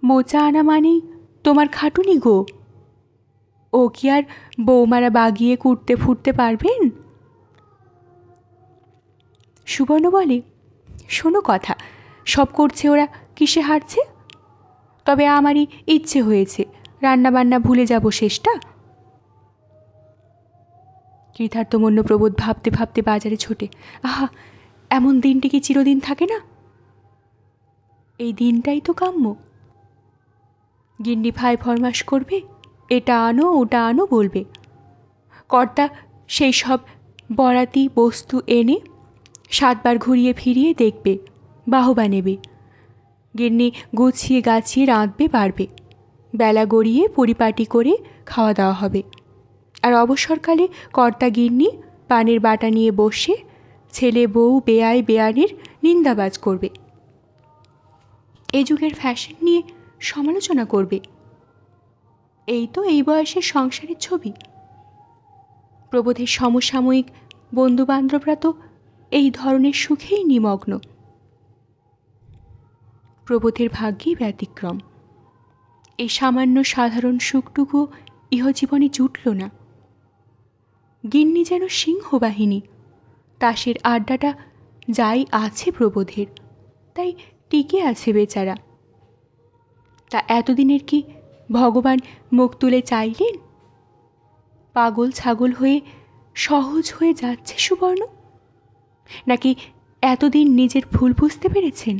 মোচা আনা মানেই তোমার খাটুনি গো। ও কি আর বৌমারা বাগিয়ে কুটতে ফুটতে পারবেন? সুবর্ণ বলে, শোনো কথা, সব করছে ওরা, কিসে হারছে? তবে আমারই ইচ্ছে হয়েছে রান্নাবান্না ভুলে যাব শেষটা। কৃতার্থমন্য প্রবোধ ভাবতে ভাবতে বাজারে ছোটে। আহা, এমন দিনটি কি চিরদিন থাকে না? এই দিনটাই তো কাম্য। গিন্নি ভাই ফরমাস করবে, এটা আনো ওটা আনো বলবে। কর্তা সেই সব বরাতি বস্তু এনে 7 বার ঘুরিয়ে ফিরিয়ে দেখবে, বাহবা নেবে। গিন্নি গুছিয়ে গাছিয়ে রাঁধবে পারবে। বেলা গড়িয়ে পরিপাটি করে খাওয়া দাওয়া হবে। আর অবসরকালে কর্তা গিন্নি পানের বাটা নিয়ে বসে ছেলে বউ বেয়াই বেয়ানির নিন্দাবাজ করবে, এ যুগের ফ্যাশন নিয়ে সমালোচনা করবে। এই তো এই বয়সের সংসারের ছবি। প্রবোধের সমসাময়িক বন্ধুবান্ধবরা তো এই ধরনের সুখেই নিমগ্ন। প্রবোধের ভাগ্যেই ব্যতিক্রম। এই সামান্য সাধারণ সুখটুকু ইহজীবনে জুটল না। গিন্নি যেন সিংহবাহিনী, তাসের আড্ডাটা যাই আছে প্রবোধের, তাই টিকে আছে বেচারা। তা এতদিনের কি ভগবান মুখ তুলে চাইলেন? পাগল ছাগল হয়ে সহজ হয়ে যাচ্ছে সুবর্ণ, নাকি এতদিন নিজের ভুল বুঝতে পেরেছেন?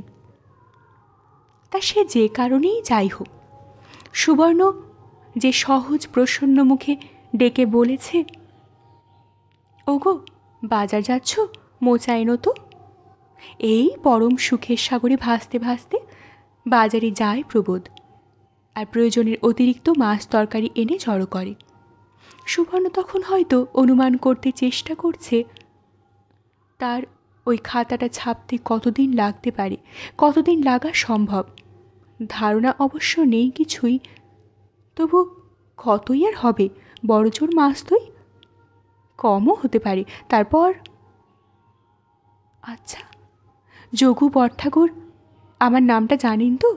তা সে যে কারণেই যাই হোক, সুবর্ণ যে সহজ প্রসন্ন মুখে ডেকে বলেছে, ওগো বাজার যাচ্ছ, মোচা এনো তো, এই পরম সুখের সাগরে ভাসতে ভাসতে বাজারে যায় প্রবোধ, আর প্রয়োজনের অতিরিক্ত মাছ তরকারি এনে জড়ো করে। সুবর্ণ তখন হয়তো অনুমান করতে চেষ্টা করছে তার ওই খাতাটা ছাপতে কতদিন লাগতে পারে, কতদিন লাগা সম্ভব ধারণা অবশ্য নেই কিছুই। তবু কতই আর হবে, বড়জোর মাস তুই, কমও হতে পারে। তারপর আচ্ছা, যোগু বরঠাকুর আমার নামটা জানেন তো?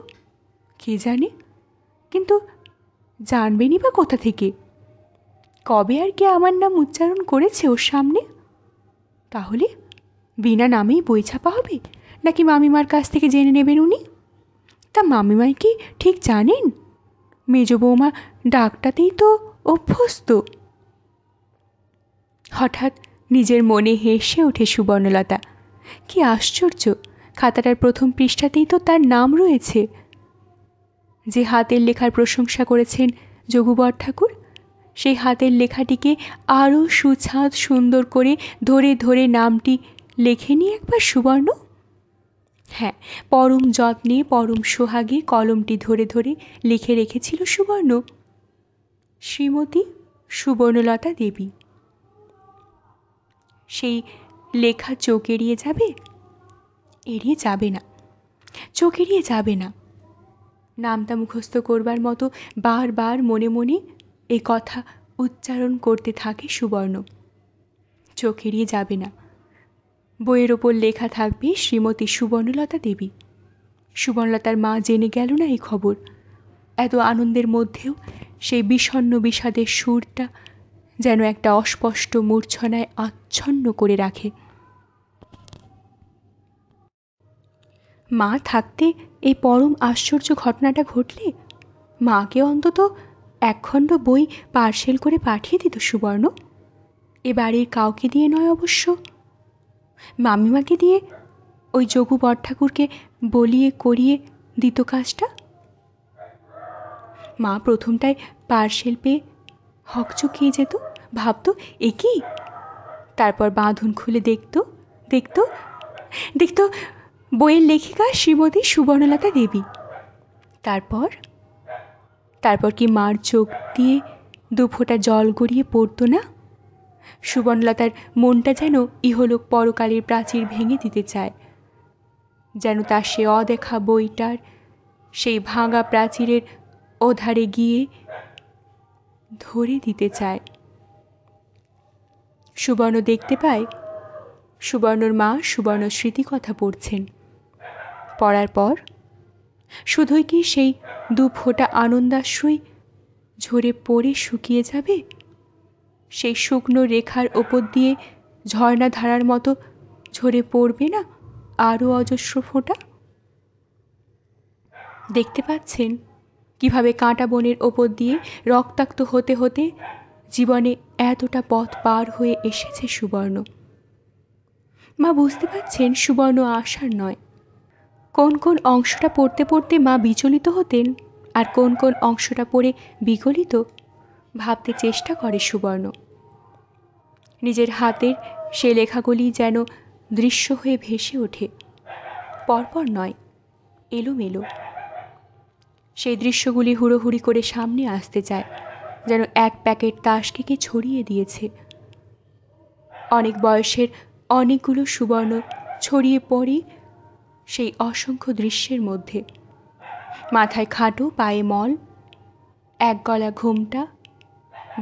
কে জানে, কিন্তু জানবেনই বা কোথা থেকে? কবে আর কে আমার নাম উচ্চারণ করেছে ওর সামনে? তাহলে বিনা নামেই বই ছাপা হবে, নাকি মামিমার কাছ থেকে জেনে নেবেন উনি? তা মামিমাই কি ঠিক জানেন? মেজ বৌমা ডাকটাতেই তো অভ্যস্ত। হঠাৎ নিজের মনে হেসে ওঠে সুবর্ণলতা। কি আশ্চর্য, খাতাটার প্রথম পৃষ্ঠাতেই তো তার নাম রয়েছে। যে হাতের লেখার প্রশংসা করেছেন যোগু বরঠাকুর, সেই হাতের লেখাটিকে আরও সুছাঁদ সুন্দর করে ধরে ধরে নামটি লেখে নি একবার সুবর্ণ। হ্যাঁ, পরম যত্নে পরম সোহাগে কলমটি ধরে ধরে লিখে রেখেছিল সুবর্ণ, শ্রীমতী সুবর্ণলতা দেবী। সেই লেখা চোখ এড়িয়ে যাবে? এড়িয়ে যাবে না, চোখ এড়িয়ে যাবে না। নামটা মুখস্থ করবার মতো বারবার মনে মনে এই কথা উচ্চারণ করতে থাকে সুবর্ণ। চোখ এড়িয়ে যাবে না। বইয়ের ওপর লেখা থাকবে শ্রীমতী সুবর্ণলতা দেবী। সুবর্ণলতার মা জেনে গেল না এই খবর। এত আনন্দের মধ্যেও সেই বিষণ্ণ বিষাদের সুরটা যেন একটা অস্পষ্ট মূর্ছনায় আচ্ছন্ন করে রাখে। মা থাকতে এই পরম আশ্চর্য ঘটনাটা ঘটলে মাকে অন্তত একখণ্ড বই পার্সেল করে পাঠিয়ে দিত সুবর্ণ। এ বাড়ির কাউকে দিয়ে নয় অবশ্য, মামিমাকে দিয়ে ওই যোগু বরঠাকুরকে বলিয়ে করিয়ে দিত কাজটা। মা প্রথমটায় পার্সেল পেয়ে হকচকিয়ে যেত, ভাবত এ কি। তারপর বাঁধন খুলে দেখত দেখত দেখত বইয়ের লেখিকা শ্রীমতী সুবর্ণলতা দেবী। তারপর কি মার চোখ দিয়ে দু ফোঁটা জল গড়িয়ে পড়তো না? সুবর্ণলতার মনটা যেন ইহলোক পরকালের প্রাচীর ভেঙে দিতে চায়, যেন তার সে অদেখা বইটার সেই ভাঙা প্রাচীরের ওধারে গিয়ে ধরে দিতে চায়। সুবর্ণ দেখতে পায় সুবর্ণর মা সুবর্ণ স্মৃতিকথা পড়ছেন। পড়ার পর শুধুই কি সেই দু ফোঁটা আনন্দাশ্রুই ঝরে পড়ে শুকিয়ে যাবে? সেই শুকনো রেখার ওপর দিয়ে ঝর্ণা ধারার মতো ঝরে পড়বে না আরও অজস্র ফোঁটা? দেখতে পাচ্ছেন কিভাবে কাঁটা বনের ওপর দিয়ে রক্তাক্ত হতে হতে জীবনে এতটা পথ পার হয়ে এসেছে সুবর্ণ। মা বুঝতে পারছেন সুবর্ণ আশার নয়। কোন কোন অংশটা পড়তে পড়তে মা বিচলিত হতেন, আর কোন কোন অংশটা পড়ে বিগলিত ভাবতে চেষ্টা করে সুবর্ণ। নিজের হাতের সে লেখাগুলি যেন দৃশ্য হয়ে ভেসে ওঠে, পরপর নয়, এলোমেলো। সেই দৃশ্যগুলি হুড়োহুড়ি করে সামনে আসতে চায়, যেন এক প্যাকেট তাসকে কে ছড়িয়ে দিয়েছে। অনেক বয়সের অনেকগুলো সুবর্ণ ছড়িয়ে পড়ে সেই অসংখ্য দৃশ্যের মধ্যে। মাথায় খাটো, পায়ে মল, এক গলা ঘোমটা,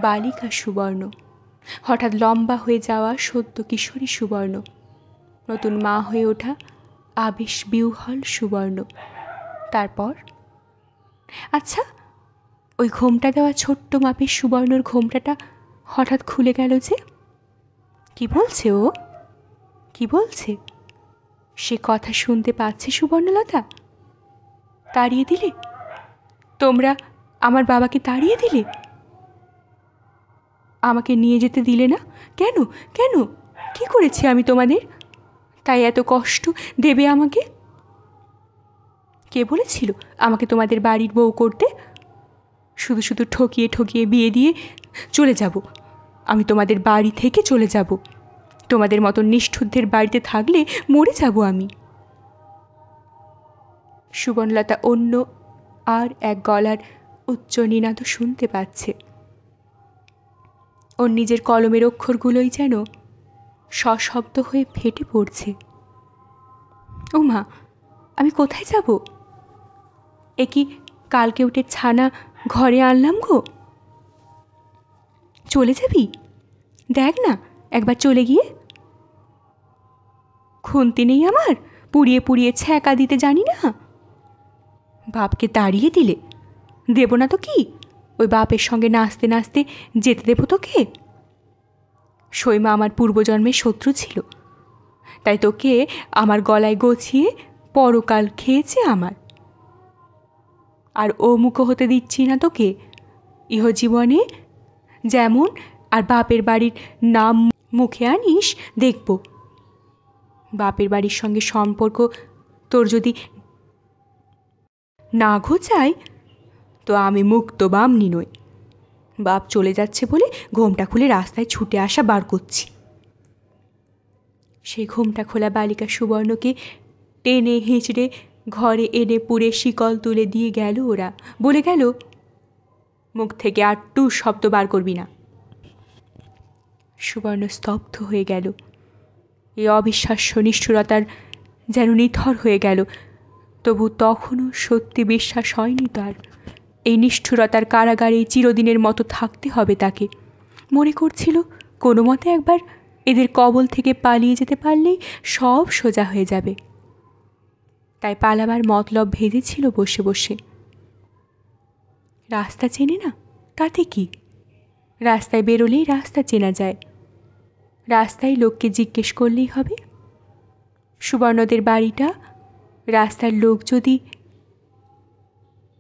বালিকা সুবর্ণ, হঠাৎ লম্বা হয়ে যাওয়া সদ্য কিশোরী সুবর্ণ, নতুন মা হয়ে ওঠা আবেশ বিহ্বল সুবর্ণ। তারপর আচ্ছা, ওই ঘোমটা দেওয়া ছোট্ট মাপের সুবর্ণর ঘোমটাটা হঠাৎ খুলে গেল যে। কি বলছে ও? কি বলছে? সে কথা শুনতে পাচ্ছে সুবর্ণলতা? তাড়িয়ে দিলে? তোমরা আমার বাবাকে তাড়িয়ে দিলে? আমাকে নিয়ে যেতে দিলে না কেন? কেন? কি করেছি আমি তোমাদের, তাই এত কষ্ট দেবে আমাকে? কে বলেছিল আমাকে তোমাদের বাড়ির বউ করতে? শুধু শুধু ঠকিয়ে ঠকিয়ে বিয়ে দিয়ে চলে যাব আমি, তোমাদের বাড়ি থেকে চলে যাব। তোমাদের মতো নিষ্ঠুরদের বাড়িতে থাকলে মরে যাব আমি। সুবর্ণলতা অন্য আর এক গলার উচ্চ নিনাদ শুনতে পাচ্ছে। ওর নিজের কলমের অক্ষরগুলোই যেন সশব্দ হয়ে ফেটে পড়ছে। ও মা, আমি কোথায় যাব? এ কি কালকে উঠে ছানা ঘরে আনলাম গো? চলে যাবি? দেখ না একবার চলে গিয়ে। খুন্তি নেই আমার, পুড়িয়ে পুড়িয়ে ছ্যাঁকা দিতে জানি না। বাপকে তাড়িয়ে দিলে? দেব না তো কি, ওই বাপের সঙ্গে নাচতে নাচতে যেতে দেবো তোকে? সইমা আমার পূর্বজন্মের শত্রু ছিল, তাই তোকে আমার গলায় গছিয়ে পরকাল খেয়েছে আমার। আর ও মুখ হতে দিচ্ছি না তোকে ইহজীবনে, যেমন আর বাপের বাড়ির নাম মুখে আনিস দেখব। বাপের বাড়ির সঙ্গে সম্পর্ক তোর যদি না ঘোচায় তো আমি মুক্ত বামনি নই। বাপ চলে যাচ্ছে বলে ঘোমটা খুলে রাস্তায় ছুটে আসা বার করছি। সেই ঘোমটা খোলা বালিকা সুবর্ণকে টেনে হিঁচড়ে ঘরে এনে পুড়ে শিকল তুলে দিয়ে গেল ওরা। বলে গেল, মুখ থেকে আর টু শব্দ বার করবি না। সুবর্ণ স্তব্ধ হয়ে গেল। এই অবিশ্বাস্য নিষ্ঠুরতার যেন নিথর হয়ে গেল। তবু তখনও সত্যি বিশ্বাস হয়নি তার। এই নিষ্ঠুরতার কারাগারে চিরদিনের মতো থাকতে হবে তাকে। মনে করছিল কোনো মতে একবার এদের কবল থেকে পালিয়ে যেতে পারলেই সব সোজা হয়ে যাবে। তাই পালাবার মতলব ভেজেছিল বসে বসে। রাস্তা চেনে না তাতে কি? রাস্তায় বেরোলেই রাস্তা চেনা যায়। রাস্তায় লোককে জিজ্ঞেস করলেই হবে। সুবর্ণদের বাড়িটা রাস্তার লোক যদি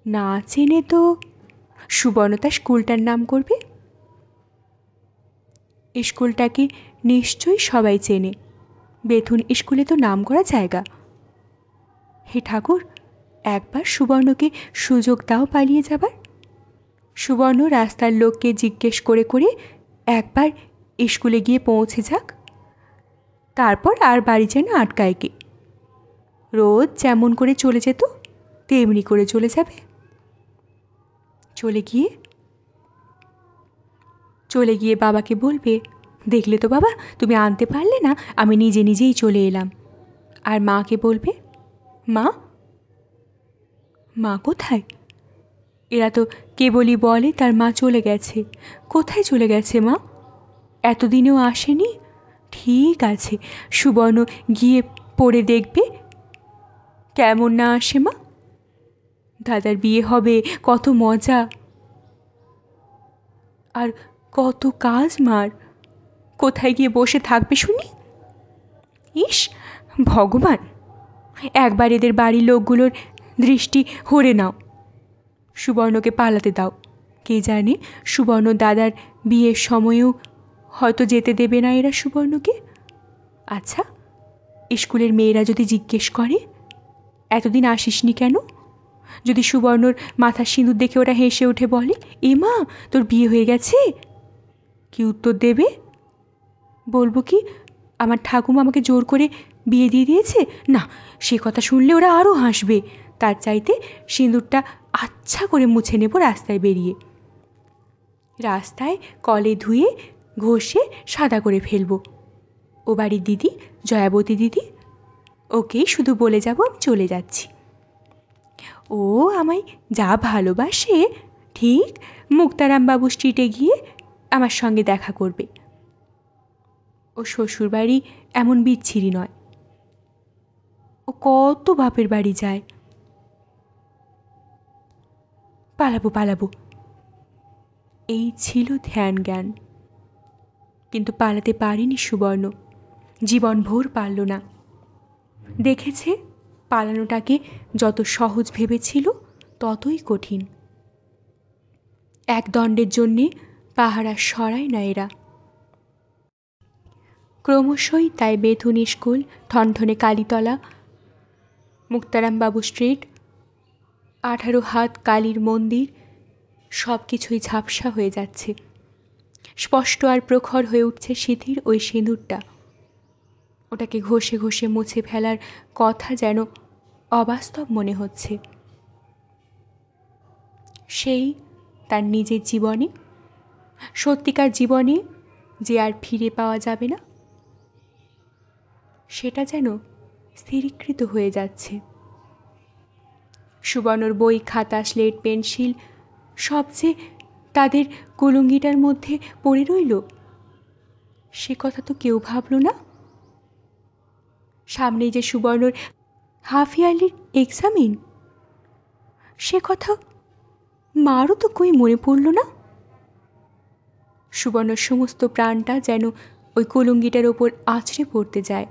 না চেনে তো সুবর্ণ তার স্কুলটার নাম করবে। স্কুলটাকে নিশ্চয়ই সবাই চেনে। বেথুন স্কুলে তো নাম করা জায়গা। হে ঠাকুর, একবার সুবর্ণকে সুযোগ দাও পালিয়ে যাবার। সুবর্ণ রাস্তার লোককে জিজ্ঞেস করে করে একবার স্কুলে গিয়ে পৌঁছে যাক, তারপর আর বাড়ি যেন আটকায় কে। রোজ যেমন করে চলে যেত তেমনি করে চলে যাবে। চলে গিয়ে বাবাকে বলবে, দেখলে তো বাবা, তুমি আনতে পারলে না, আমি নিজে নিজেই চলে এলাম। আর মাকে বলবে, মা, মা কোথায়? এরা তো কেবলই বলে তার মা চলে গেছে। কোথায় চলে গেছে মা? এতদিনেও আসেনি? ঠিক আছে, সুবর্ণ গিয়ে পড়ে দেখবে কেমন না আসে মা। দাদার বিয়ে হবে, কত মজা আর কত কাজ মার। কোথায় গিয়ে বসে থাকবে শুনি? ইস ভগবান, একবার এদের বাড়ির লোকগুলোর দৃষ্টি হরে নাও, সুবর্ণকে পালাতে দাও। কে জানে সুবর্ণ দাদার বিয়ের সময়েও হয়তো যেতে দেবে না এরা সুবর্ণকে। আচ্ছা, স্কুলের মেয়েরা যদি জিজ্ঞেস করে, এতদিন আসিসনি কেন? যদি সুবর্ণর মাথার সিঁদুর দেখে ওরা হেসে উঠে বলে, এ মা, তোর বিয়ে হয়ে গেছে, কি উত্তর দেবে? বলবো কি, আমার ঠাকুমা আমাকে জোর করে বিয়ে দিয়ে দিয়েছে? না, সে কথা শুনলে ওরা আরও হাসবে। তার চাইতে সিঁদুরটা আচ্ছা করে মুছে নেব রাস্তায় বেরিয়ে। রাস্তায় কলে ধুয়ে ঘষে সাদা করে ফেলবো। ও বাড়ির দিদি, জয়াবতী দিদি, ওকেই শুধু বলে যাব আমি চলে যাচ্ছি। ও আমায় যা ভালোবাসে, ঠিক মুক্তারামবাবু স্ট্রিটে গিয়ে আমার সঙ্গে দেখা করবে। ও শ্বশুরবাড়ি এমন বিচ্ছিরি নয়। ও কত বাপের বাড়ি যায়। পালাবো, এই ছিল ধ্যান জ্ঞান। কিন্তু পালাতে পারেনি সুবর্ণ, জীবনভর পারল না। দেখেছে পালানোটাকে যত সহজ ভেবেছিল ততই কঠিন। এক দণ্ডের জন্যে পাহারা সরায় না এরা। ক্রমশই তাই Bethune school, Thanthania Kalitala, Muktarambabu street, 18 হাত কালীর মন্দির সব কিছুই ঝাপসা হয়ে যাচ্ছে। স্পষ্ট আর প্রখর হয়ে উঠছে সিঁথির ওই সিঁদুরটা। ওটাকে ঘষে ঘষে মুছে ফেলার কথা যেন অবাস্তব মনে হচ্ছে। সেই তার নিজের জীবনে, সত্যিকার জীবনে যে আর ফিরে পাওয়া যাবে না। সেটা যেন স্থিরীকৃত হয়ে যাচ্ছে। সুবর্ণর বই, খাতা, স্লেট, পেন্সিল সব যে তাদের কুলুঙ্গিটার মধ্যে পড়ে রইল, সে কথা তো কেউ ভাবল না। সামনেই যে সুবর্ণর হাফ ইয়ারলির এক্সামিন, সে কথা মারও তো কই মনে পড়ল না। সুবর্ণর সমস্ত প্রাণটা যেন ওই কুলুঙ্গিটার ওপর আছড়ে পড়তে যায়।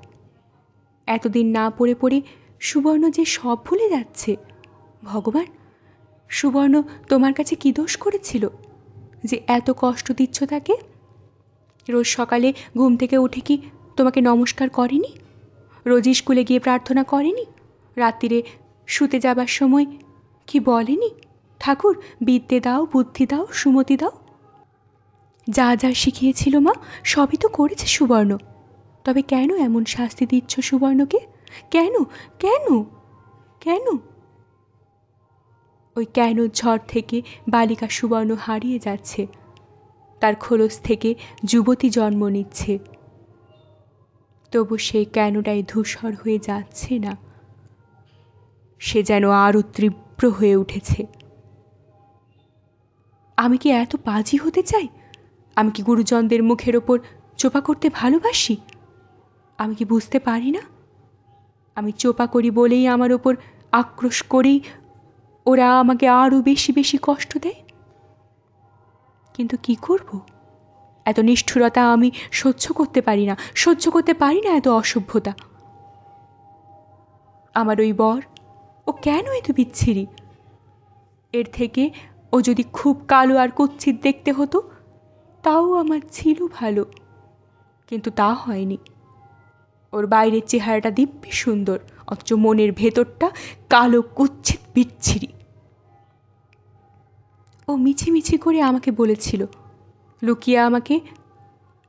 এতদিন না পড়ে পড়ে সুবর্ণ যে সব ভুলে যাচ্ছে। ভগবান, সুবর্ণ তোমার কাছে কী দোষ করেছিল যে এত কষ্ট দিচ্ছ তাকে? রোজ সকালে ঘুম থেকে উঠে কি তোমাকে নমস্কার করেনি? রোজ স্কুলে গিয়ে প্রার্থনা করেনি? রাত্রিরে শুতে যাবার সময় কি বলেনি, ঠাকুর বিদ্যে দাও, বুদ্ধি দাও, সুমতি দাও? যা যা শিখিয়েছিল মা সবই তো করেছে সুবর্ণ। তবে কেন এমন শাস্তি দিচ্ছ সুবর্ণকে? কেন কেন কেন? ওই কেন ঝড় থেকে বালিকা সুবর্ণ হারিয়ে যাচ্ছে, তার খোলস থেকে যুবতী জন্ম নিচ্ছে। তবু সেই কেনটাই ধূসর হয়ে যাচ্ছে না, সে যেন আরও তীব্র হয়ে উঠেছে। আমি কি এত পাজি হতে চাই? আমি কি গুরুজনদের মুখের ওপর চোপা করতে ভালোবাসি? আমি কি বুঝতে পারি না? আমি চোপা করি বলেই আমার ওপর আক্রোশ করেই ওরা আমাকে আরও বেশি বেশি কষ্ট দেয়। কিন্তু কি করব? এত নিষ্ঠুরতা আমি সহ্য করতে পারি না, সহ্য করতে পারি না এত অসভ্যতা। আমার ওই বর, ও কেন এত বিচ্ছিরি? এর থেকে ও যদি খুব কালো আর কুৎসিত দেখতে হতো তাও আমার ছিল ভালো, কিন্তু তা হয়নি। ওর বাইরের চেহারাটা দিব্যি সুন্দর, অথচ মনের ভেতরটা কালো, কুৎসিত, বিচ্ছিরি। ও মিছিমিছি করে আমাকে বলেছিল লুকিয়ে আমাকে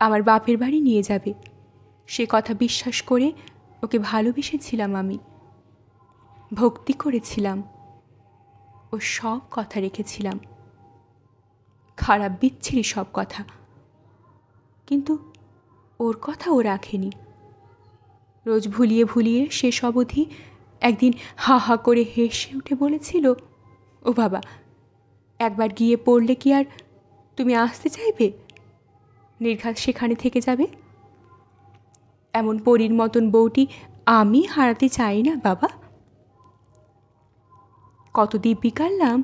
আমার বাপের বাড়ি নিয়ে যাবে। সে কথা বিশ্বাস করে ওকে ভালোবেসেছিলাম আমি, ভক্তি করেছিলাম, ও সব কথা রেখেছিলাম, খারাপ বিচ্ছিরি সব কথা। কিন্তু ওর কথা ও রাখেনি। রোজ ভুলিয়ে ভুলিয়ে শেষ অবধি একদিন হা হা করে হেসে উঠে বলেছিল, ও বাবা, একবার গিয়ে পড়লে কি আর তুমি আসতে চাইবে? নির্ঘাত সেখানে থেকে যাবে? এমন পরীর মতন বউটি আমি হারাতে চাই না বাবা। কত দিব্যি কাড়লাম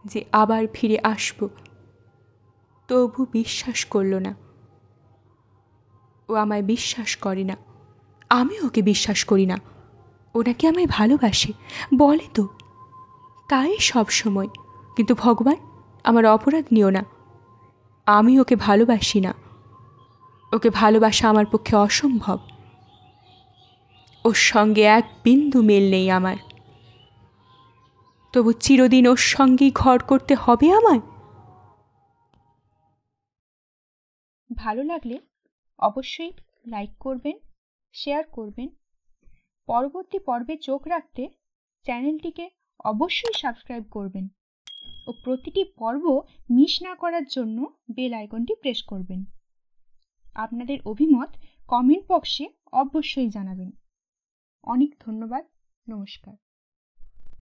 যে আবার ফিরে আসব, তবু বিশ্বাস করল না। ও আমায় বিশ্বাস করে না, আমি ওকে বিশ্বাস করি না। ও নাকি আমায় ভালোবাসে, বলে তো তাই সব সময়। কিন্তু ভগবান, আমার অপরাধ নিও না, আমি ওকে ভালোবাসি না। ওকে ভালোবাসা আমার পক্ষে অসম্ভব। ওর সঙ্গে এক বিন্দু মেল নেই আমার, তবু চিরদিন ওর সঙ্গেই ঘর করতে হবে আমায়। ভালো লাগলে অবশ্যই লাইক করবেন, শেয়ার করবেন। পরবর্তী পর্বে চোখ রাখতে চ্যানেলটিকে অবশ্যই সাবস্ক্রাইব করবেন ও প্রতিটি পর্ব মিস না করার জন্য বেল আইকনটি প্রেস করবেন। আপনাদের অভিমত কমেন্ট বক্সে অবশ্যই জানাবেন। অনেক ধন্যবাদ। নমস্কার।